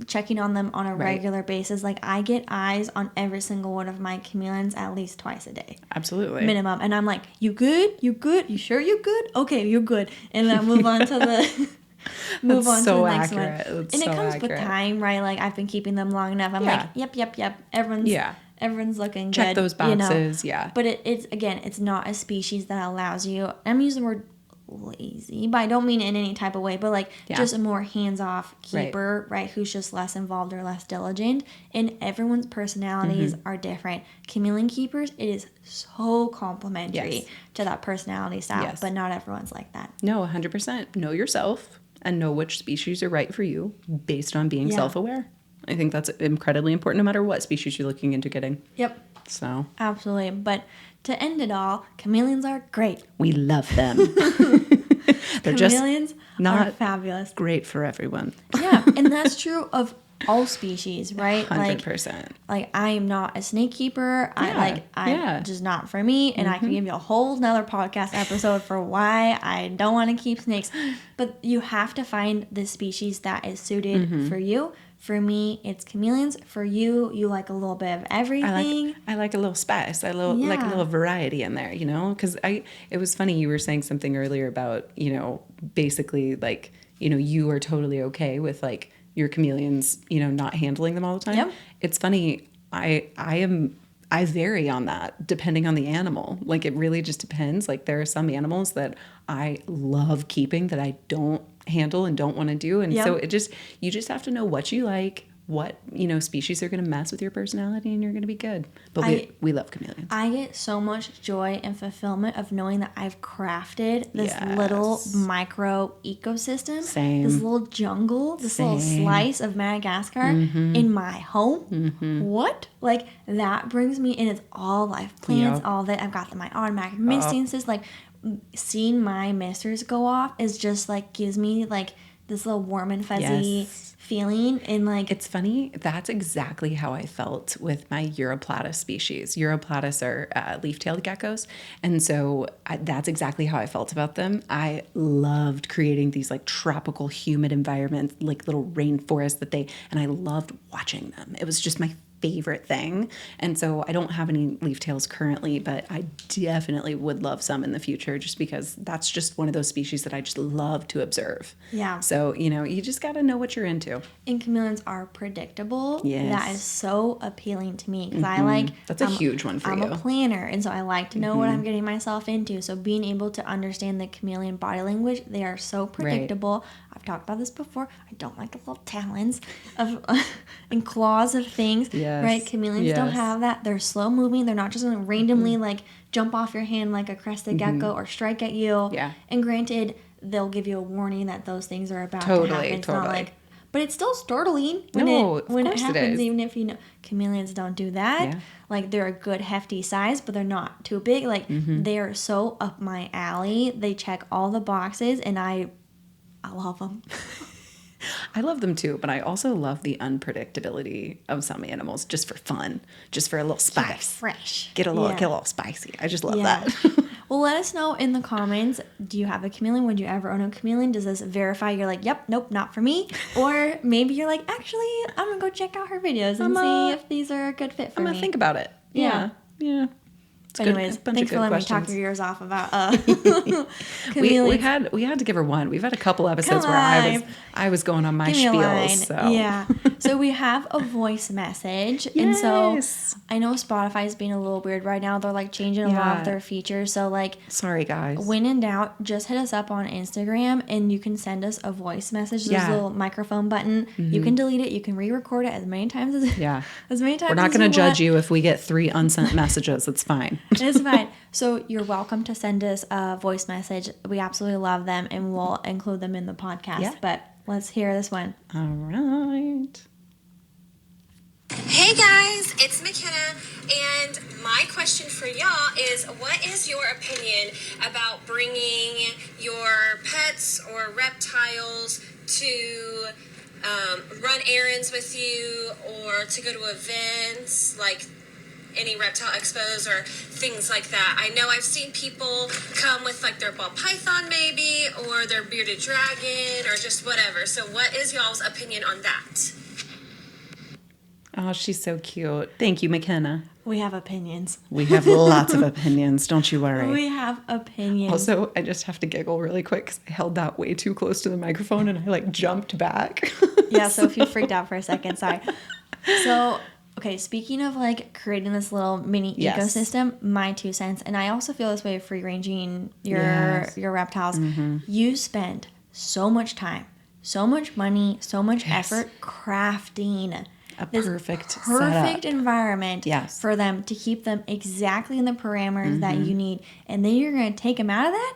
checking on them on a regular basis. Like, I get eyes on every single one of my chameleons at least twice a day.
Absolutely.
Minimum. And I'm like, you good? You good? You sure you good? Okay, you're good. And then I move on to the to the next one.
It's
and it comes
accurate.
with time, right? Like, I've been keeping them long enough. I'm like, yep. Everyone's looking
Check
good.
those boxes,
But it's again, it's not a species that allows you. I'm using the word lazy, but I don't mean it in any type of way, but like just a more hands-off keeper, right? Who's just less involved or less diligent. And everyone's personalities are different. Chameleon keepers, it is so complementary to that personality style, but not everyone's like that.
No, 100%. Know yourself and know which species are right for you based on being self-aware. I think that's incredibly important no matter what species you're looking into getting.
Yep.
So.
Absolutely. But to end it all, chameleons are great.
We love them. They're
chameleons
just not
are fabulous.
Great for everyone.
Yeah, and that's true of all species, right?
100%.
Like I am not a snake keeper. I'm just not for me. And I can give you a whole nother podcast episode for why I don't want to keep snakes. But you have to find the species that is suited for you. For me, it's chameleons. For you, you like a little bit of everything.
I like a little spice. Like a little variety in there, you know? Because it was funny, you were saying something earlier about, you know, basically like, you know, you are totally okay with like your chameleons, you know, not handling them all the time.
Yep.
It's funny. I vary on that depending on the animal. Like it really just depends. Like there are some animals that I love keeping that I don't handle and don't want to do. And so you just have to know what you like, what, you know, species are going to mess with your personality and you're going to be good. But we love chameleons.
I get so much joy and fulfillment of knowing that I've crafted this little micro ecosystem, this little jungle, this little slice of Madagascar in my home. What? Like that brings me, and it's all live plants, all that. I've got my automatic misting system. Like seeing my misters go off is just like gives me like this little warm and fuzzy feeling. And like
it's funny, that's exactly how I felt with my Europlatus species. Europlatus are leaf-tailed geckos, and so that's exactly how I felt about them. I loved creating these like tropical humid environments, like little rainforests and I loved watching them. It was just my favorite thing. And so I don't have any leaf tails currently, but I definitely would love some in the future just because that's just one of those species that I just love to observe.
Yeah.
So, you know, you just got to know what you're into.
And chameleons are predictable.
Yes.
That is so appealing to me because I like...
That's a huge one for you.
I'm a planner, and so I like to know what I'm getting myself into. So being able to understand the chameleon body language, they are so predictable. Right. I've talked about this before. I don't like the little talons of and claws of things. Yes. Right? Chameleons don't have that. They're slow moving. They're not just going to randomly like jump off your hand like a crested gecko or strike at you. Yeah. And granted, they'll give you a warning that those things are about to happen. It's not like, but it's still startling when it happens, even if you know. Chameleons don't do that. Yeah. Like they're a good hefty size, but they're not too big. Like they are so up my alley. They check all the boxes, and I love them.
I love them too, but I also love the unpredictability of some animals just for fun, just for a little spice.
Fresh.
Get a little spicy. I just love that.
Well, let us know in the comments. Do you have a chameleon? Would you ever own a chameleon? Does this verify you're like, yep, nope, not for me? Or maybe you're like, actually, I'm going to go check out her videos and see if these are a good fit for me.
I'm going to think about it. Yeah.
But anyways, thanks for letting me talk your ears off about chameleons.
we had to give her one. We've had a couple episodes where I was going on my spiels. So.
Yeah. So we have a voice message. Yes. And so I know Spotify is being a little weird right now. They're like changing a lot of their features. So like,
sorry guys.
When in doubt, just hit us up on Instagram and you can send us a voice message. There's a little microphone button. Mm-hmm. You can delete it. You can re-record it as many times as
We're not going to judge you if we get 3 unsent messages. It's fine.
It's fine. So you're welcome to send us a voice message. We absolutely love them and we'll include them in the podcast. Yeah. But let's hear this one.
All right.
Hey guys, it's McKenna, and my question for y'all is, what is your opinion about bringing your pets or reptiles to run errands with you or to go to events like any reptile expos or things like that? I know I've seen people come with like their ball python maybe, or their bearded dragon, or just whatever. So what is y'all's opinion on that?
Oh, she's so cute. Thank you, McKenna.
We have opinions.
We have lots of opinions. Don't you worry.
We have opinions.
Also, I just have to giggle really quick because I held that way too close to the microphone and I like jumped back.
Yeah, so if you freaked out for a second, sorry. So, okay, speaking of like creating this little mini ecosystem, my 2 cents, and I also feel this way of free ranging your reptiles. Mm-hmm. You spend so much time, so much money, so much effort crafting
a perfect
environment for them to keep them exactly in the parameters that you need, and then you're going to take them out of that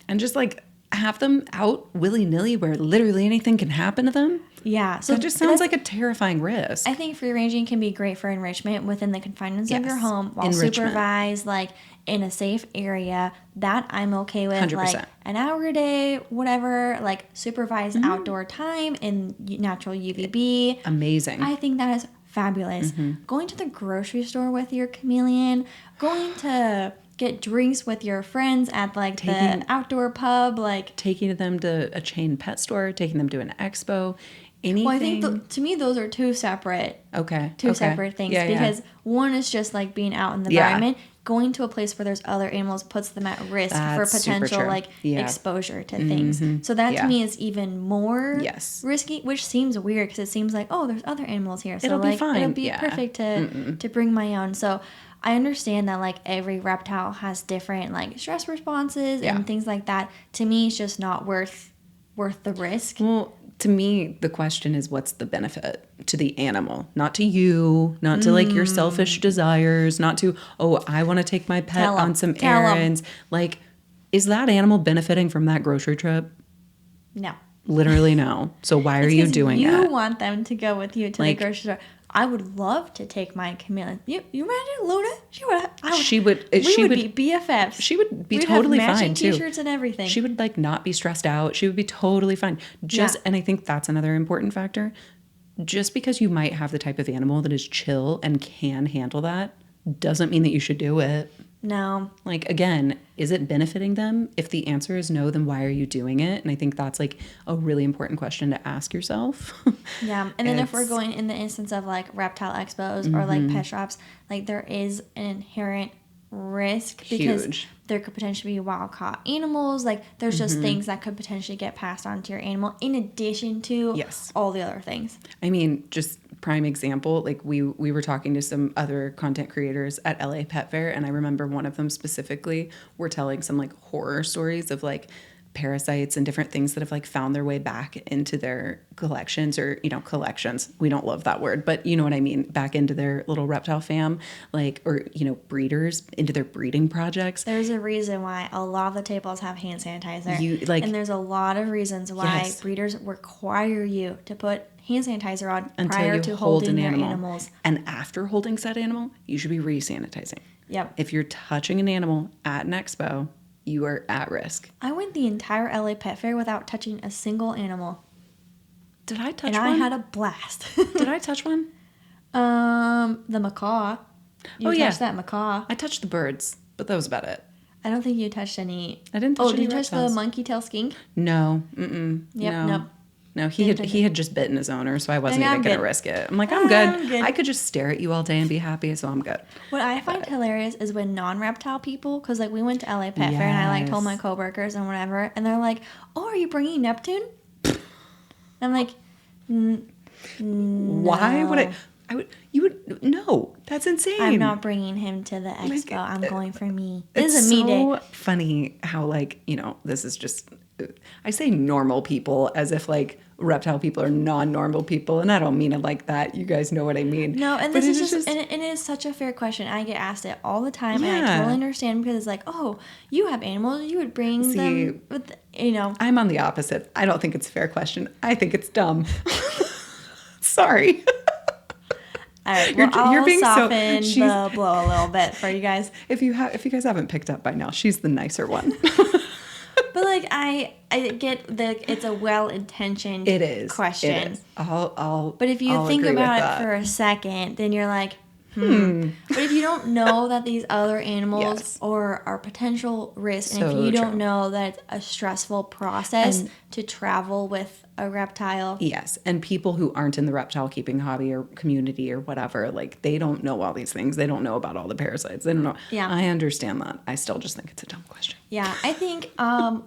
and just like have them out willy-nilly where literally anything can happen to them.
Yeah, so
it just sounds like a terrifying risk.
I think free ranging can be great for enrichment within the confinements of your home, while supervised, like in a safe area. That I'm okay with. 100%. Like an hour a day, whatever, like supervised outdoor time in natural UVB.
Amazing.
I think that is fabulous. Going to the grocery store with your chameleon, going to get drinks with your friends at like the outdoor pub, like
taking them to a chain pet store, taking them to an expo. Anything.
Well, I think to me those are two separate separate things, because one is just like being out in the environment. Going to a place where there's other animals puts them at risk for potential like exposure to things. So that to me is even more risky, which seems weird because it seems like, oh, there's other animals here, so
it'll
like
be fine.
It'll be perfect to bring my own. So I understand that like every reptile has different like stress responses and things like that. To me, it's just not worth the risk.
Well, to me, the question is, what's the benefit to the animal? Not to you, not to like your selfish desires, not to, oh, I want to take my pet on some errands. Like, is that animal benefiting from that grocery trip?
No.
Literally no. So why are you doing that?
You want them to go with you to the grocery store. I would love to take my chameleon. You imagine Luna? We would be BFFs.
She would be totally fine too.
Matching t-shirts and everything.
She would like not be stressed out. She would be totally fine. And I think that's another important factor. Just because you might have the type of animal that is chill and can handle that doesn't mean that you should do it.
No.
Like, again, is it benefiting them? If the answer is no, then why are you doing it? And I think that's like a really important question to ask yourself.
Yeah. And then if we're going in the instance of like reptile expos or like pet shops, like there is an inherent risk because there could potentially be wild caught animals. Like there's just things that could potentially get passed on to your animal in addition to all the other things.
I mean, just prime example, like we were talking to some other content creators at LA Pet Fair, and I remember one of them specifically were telling some like horror stories of like parasites and different things that have like found their way back into their collections, or collections, we don't love that word, but you know what I mean, back into their little reptile fam, like, or breeders into their breeding projects.
There's a reason why a lot of the tables have hand sanitizer, and there's a lot of reasons why breeders require you to put hand sanitizer on prior to holding your animals.
And after holding said animal, you should be re-sanitizing.
Yep.
If you're touching an animal at an expo, you are at risk.
I went the entire LA Pet Fair without touching a single animal.
Did I touch
one?
one?
And I had a blast.
Did I touch one?
The macaw. You touched that macaw.
I touched the birds, but that was about it.
I don't think you touched any.
I didn't touch any
did you touch the
reptiles.
monkey tail skink?
No.
Yep,
no.
nope.
No, he had just bitten his owner, so I wasn't
Yeah,
even
I'm
going to
good.
risk it. I'm like, I'm good.
I'm good.
I could just stare at you all day and be happy, so I'm good.
What I find hilarious is when non-reptile people, because like we went to LA Pet Fair and I like told my coworkers and whatever, and they're like, "Oh, are you bringing Neptune?" I'm like, no.
Why would you would, no, that's insane.
I'm not bringing him to the expo. I'm going for me. This
It's
is a me
so
day.
funny how, like, this is just, I say normal people as if, like, reptile people are non-normal people, and I don't mean it like that. You guys know what I mean.
No, and
But
this
it
is just, and it is such a fair question. I get asked it all the time, and I
Yeah.
totally understand because it's like, oh, you have animals, you would bring them with,
I'm on the opposite. I don't think it's a fair question. I think it's dumb. Sorry.
All right, well,
You're
I'll
being
soften
so-
the blow a little bit for you guys.
If you guys haven't picked up by now, she's the nicer one.
But like I get that it's a well-intentioned
It is
question.
It is.
But if you
I'll
think
agree with
about
that.
it for a second, then you're like, But if you don't know that these other animals
Yes.
are potential risks, and
So
if you don't
true.
know that it's a stressful process
And-
to travel with a reptile,
Yes, and people who aren't in the reptile keeping hobby or community or whatever, like, they don't know all these things. They don't know about all the parasites. They don't know.
Yeah.
I understand that. I still just think it's a dumb question.
yeah, I think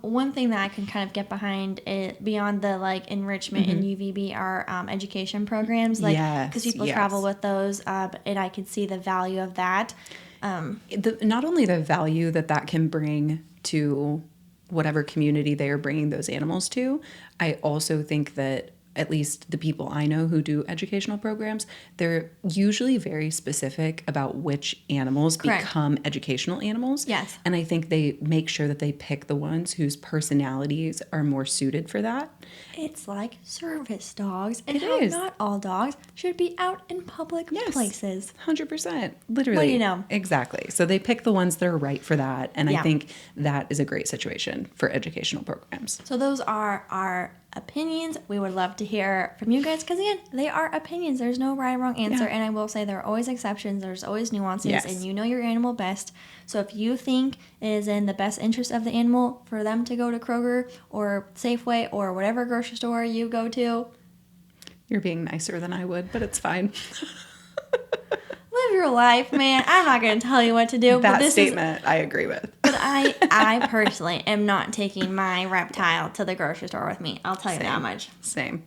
one thing that I can kind of get behind it, beyond the like enrichment and UVB are education programs, like because
Yes,
people
yes.
travel with those, and I could see the value of that.
Not only the value that can bring to whatever community they are bringing those animals to, I also think that at least the people I know who do educational programs, they're usually very specific about which animals
Correct.
become educational animals.
Yes.
And I think they make sure that they pick the ones whose personalities are more suited for that.
It's like service dogs, and
It
how
is.
not all dogs should be out in public places.
100%. Literally.
What do you know?
Exactly. So they pick the ones that are right for that. And
Yeah.
I think that is a great situation for educational programs.
So those are our opinions. We would love to hear from you guys because again, they are opinions. There's no right or wrong answer.
Yeah.
And I will say there are always exceptions. There's always nuances,
Yes.
and you know your animal best. So if you think it is in the best interest of the animal for them to go to Kroger or Safeway or whatever grocery store you go to,
You're being nicer than I would, but it's fine.
live your life, man. I'm not going to tell you what to do.
That
but this
statement I agree with.
But I personally am not taking my reptile to the grocery store with me. I'll tell you that much.
Same.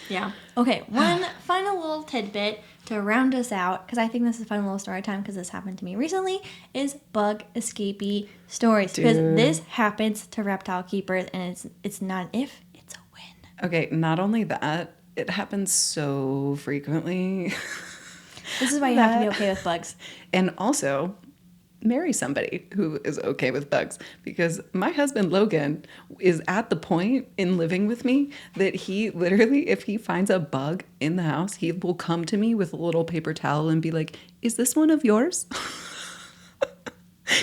Yeah. Okay, one final little tidbit to round us out, because I think this is a fun little story time because this happened to me recently, is bug escapee stories. Because
Dude.
this happens to reptile keepers, and it's not an if, it's a win.
Okay, not only that, it happens so frequently.
This is why you have to be okay with bugs.
And also, marry somebody who is okay with bugs, because my husband Logan is at the point in living with me that he literally, if he finds a bug in the house, he will come to me with a little paper towel and be like, "Is this one of yours?"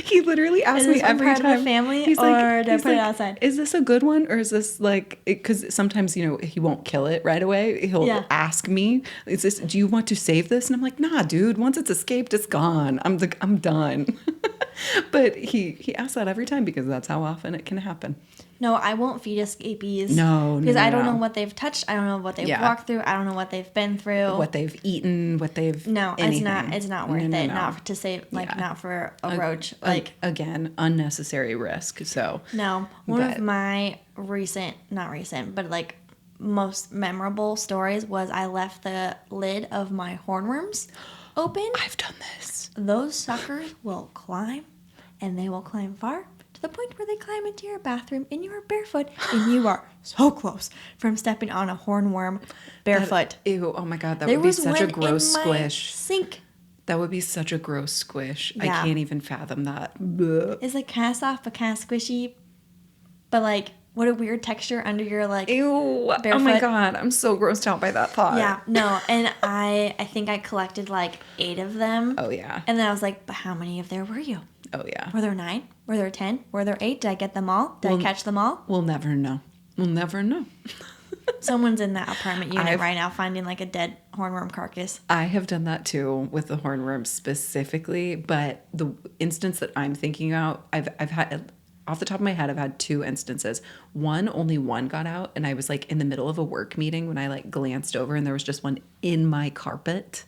He literally asks
Is
me
this one
every
part of the
time.
family,
He's
or do I put it outside?
Is this a good one, or is this like? Because sometimes he won't kill it right away. He'll
Yeah.
ask me, "Is this? Do you want to save this?" And I'm like, "Nah, dude. Once it's escaped, it's gone. I'm done." But he asks that every time because that's how often it can happen.
No, I won't feed escapees.
No,
Because I don't
no.
know what they've touched. I don't know what they've
Yeah.
walked through. I don't know what they've been through.
What they've eaten, what they've
No,
anything.
it's not worth
No,
it.
no.
Not to save, like,
Yeah.
not for a roach. Like,
Again, unnecessary risk. So
no. One
but-
of my not recent, but like most memorable stories was I left the lid of my hornworms open.
I've done this.
Those suckers will climb, and they will climb far to the point where they climb into your bathroom and you are barefoot, and you are so close from stepping on a hornworm barefoot.
Ew! Oh my god, that
There
would be
was
such a
one
gross
in my
squish.
sink.
That would be such a gross squish. I
Yeah.
can't even fathom that. Blech.
It's like kind of soft but kind of squishy, but like what a weird texture under your like.
Ew! Oh my
Barefoot.
god, I'm so grossed out by that thought.
Yeah, no, and I think I collected like 8 of them.
Oh yeah.
And then I was like, but how many of there were you?
Oh yeah.
Were there 9? Were there 10? Were there 8? Did I get them all? Did I catch them all?
We'll never know. We'll never know.
Someone's in that apartment unit right now finding like a dead hornworm carcass.
I have done that too with the hornworm specifically, but the instance that I'm thinking about, I've had, off the top of my head, I've had 2 instances. Only one got out, and I was like in the middle of a work meeting when I like glanced over and there was just one in my carpet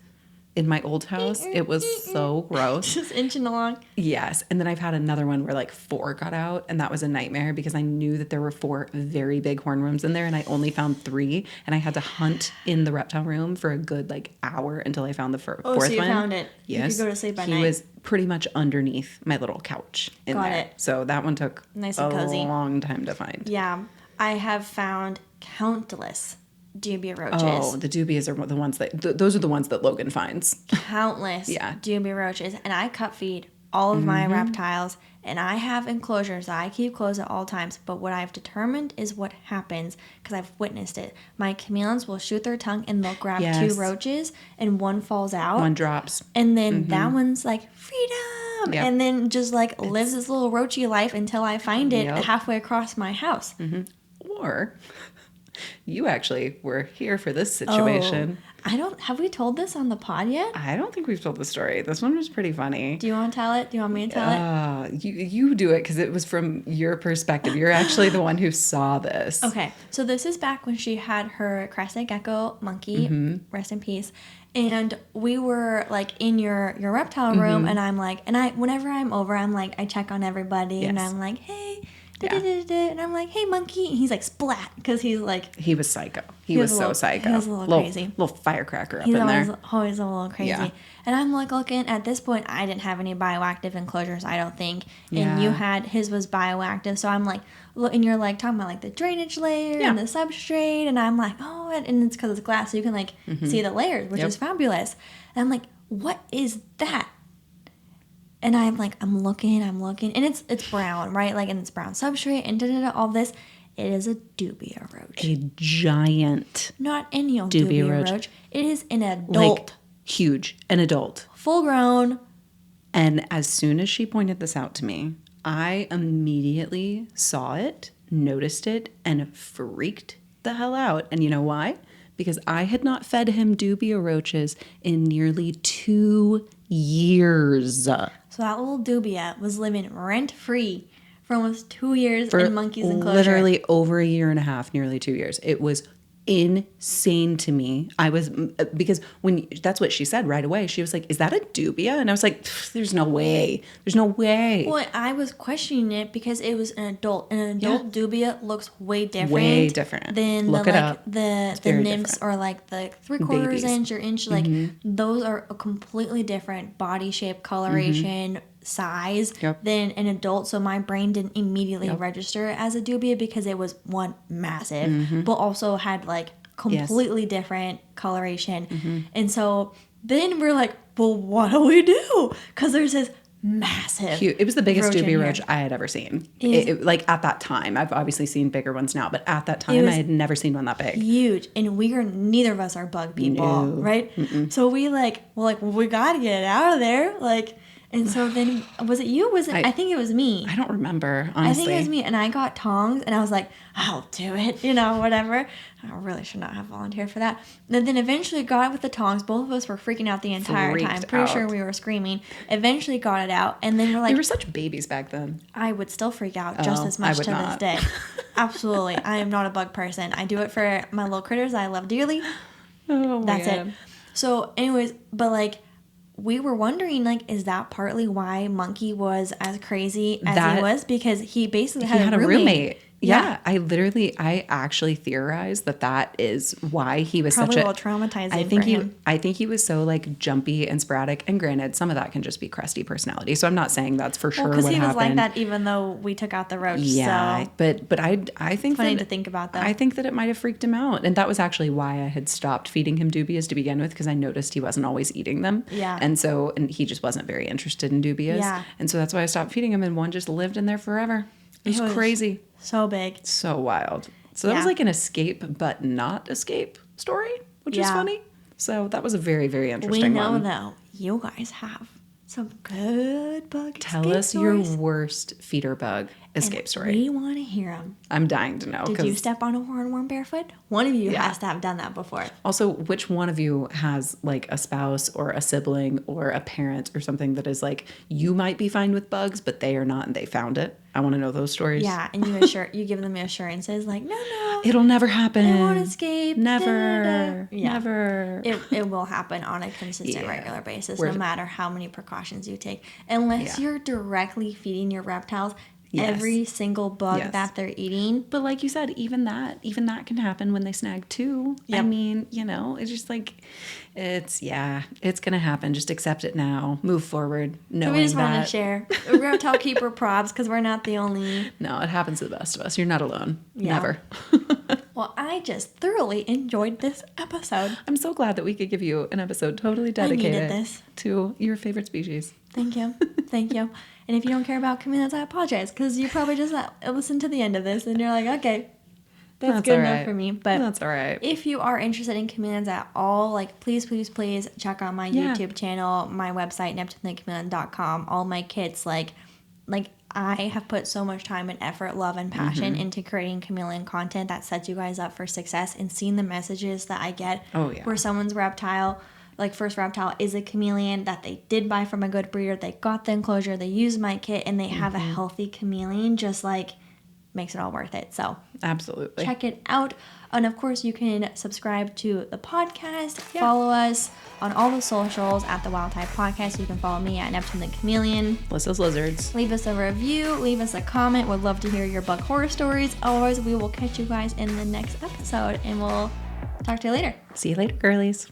in my old house. It was so gross.
Just inching along.
Yes. And then I've had another one where like 4 got out, and that was a nightmare because I knew that there were 4 very big hornworms in there, and I only found 3, and I had to hunt in the reptile room for a good like hour until I found the fourth one.
Oh, so you found it.
Yes.
You could go to sleep by night.
He was pretty much underneath my little couch in
Got
there.
it.
So that one took
Nice and cozy.
a long time to find.
Yeah. I have found countless dubia roaches.
Oh, the dubias are the ones that, those are the ones that Logan finds.
Countless dubia roaches. And I cut feed all of my reptiles, and I have enclosures that I keep closed at all times. But what I've determined is what happens, because I've witnessed it. My chameleons will shoot their tongue and they'll grab 2 roaches, and one falls out.
One drops.
And then that one's like, freedom!
Yep.
And then just like lives this little roachy life until I find it halfway across my house.
Or you actually were here for this situation.
Have we told this on the pod yet?
I don't think we've told the story. This one was pretty funny.
Do you want to tell it? Do you want me to tell it?
You do it because it was from your perspective. You're actually the one who saw this.
Okay, so this is back when she had her crested gecko monkey, rest in peace. And we were like in your reptile room, and I'm like, whenever I'm over, I'm like, I check on everybody, and I'm like, hey. And I'm like, hey, monkey. And he's like, splat. Because he's like...
He was psycho. He was so psycho.
He was a little crazy.
Little firecracker up in there.
He's always a little crazy.
Yeah.
And I'm like looking, at this point, I didn't have any bioactive enclosures, I don't think. And you had, his was bioactive. So I'm like, and you're like talking about like the drainage layer and the substrate. And I'm like, oh, and it's because it's glass. So you can like see the layers, which is fabulous. And I'm like, what is that? And I'm like, I'm looking, and it's brown, right? Like, and it's brown substrate, and all this. It is a dubia roach.
A giant.
Not any old dubia roach. It is an adult.
Like, huge. An adult.
Full grown.
And as soon as she pointed this out to me, I immediately saw it, noticed it, and freaked the hell out. And you know why? Because I had not fed him dubia roaches in nearly 2 years.
So that little dubia was living rent-free for almost 2 years in monkey's enclosure.
Literally over a year and a half, nearly 2 years. It was insane to me. I was, because that's what she said right away. She was like, is that a dubia? And I was like, there's no way. There's no way.
Well, I was questioning it because it was an adult. An adult dubia looks way different.
Way different.
Than
Look
the,
it
like,
up.
the nymphs
different.
or like the 3/4 inch or inch. Like those are a completely different body shape, coloration, size than an adult. So my brain didn't immediately register it as a dubia because it was one massive, but also had like completely different coloration. And so then we're like, well, what do we do? Because there's this massive
It was the biggest
roach
dubia roach I had ever seen. Like at that time, I've obviously seen bigger ones now, but at that time I had never seen one that big.
Huge. And neither of us are bug people, right? So we we gotta get it out of there. Like, and so then, was it you? I think it was me.
I don't remember, honestly.
I think it was me, and I got tongs, and I was like, I'll do it, whatever. I really should not have volunteered for that. And then eventually got it with the tongs. Both of us were freaking out the entire time. Pretty sure we were screaming. Eventually got it out, and then we're like...
We were such babies back then.
I would still freak out just as much to this day. Absolutely. I am not a bug person. I do it for my little critters I love dearly.
Oh,
That's it. So anyways, but like... We were wondering, like, is that partly why Monkey was as crazy as he was? Because he basically had a roommate.
Yeah. I actually theorized that is why he was
probably
such a...
Probably traumatizing for him.
I think he was so, like, jumpy and sporadic. And granted, some of that can just be crusty personality. So I'm not saying that's for sure what happened.
Because he was like that even though we took out the roach.
Yeah,
so.
but I think
it's funny to think about that.
I think that it might have freaked him out. And that was actually why I had stopped feeding him dubias to begin with, because I noticed he wasn't always eating them.
Yeah.
And he just wasn't very interested in dubias.
Yeah.
And so that's why I stopped feeding him, and one just lived in there forever. It was crazy.
So big.
So wild. So that was like an escape but not escape story, which is funny. So that was a very, very interesting one.
We know, though, you guys have some good bug
Tell us
stories.
your worst feeder bug escape story.
We want to hear them.
I'm dying to know.
Did you step on a hornworm barefoot? One of you has to have done that before.
Also, which one of you has like a spouse or a sibling or a parent or something that is like, you might be fine with bugs, but they are not and they found it? I want to know those stories.
Yeah, and you give them assurances like, no.
It'll never happen.
It won't escape.
Never.
Yeah.
Never.
It will happen on a consistent, regular basis, no matter how many precautions you take. Unless you're directly feeding your reptiles every single bug that they're eating.
But like you said, even that can happen when they snag too.
Yep.
I mean, it's just like, it's going to happen. Just accept it now. Move forward. Knowing
we just want to share reptile keeper props because we're not the only.
No, it happens to the best of us. You're not alone. Yeah. Never.
Well, I just thoroughly enjoyed this episode.
I'm so glad that we could give you an episode totally dedicated to your favorite species.
Thank you. Thank you. And if you don't care about chameleons, I apologize because you probably just listened to the end of this and you're like, okay, that's good enough for me. But
that's all right.
If you are interested in chameleons at all, like please check out my YouTube channel, my website, neptunethechameleon.com. All my kits, like I have put so much time and effort, love, and passion into creating chameleon content that sets you guys up for success, and seeing the messages that I get where someone's reptile, like first reptile, is a chameleon that they did buy from a good breeder, they got the enclosure, they used my kit, and they have a healthy chameleon, just like makes it all worth it. So
absolutely
check it out. And of course you can subscribe to the podcast, follow us on all the socials at the Wild Type Podcast. You can follow me at Neptune the Chameleon.
Lyssa's Lizards.
Leave us a review, leave us a comment. Would love to hear your bug horror stories. Otherwise, we will catch you guys in the next episode, and we'll talk to you later.
See you later, girlies.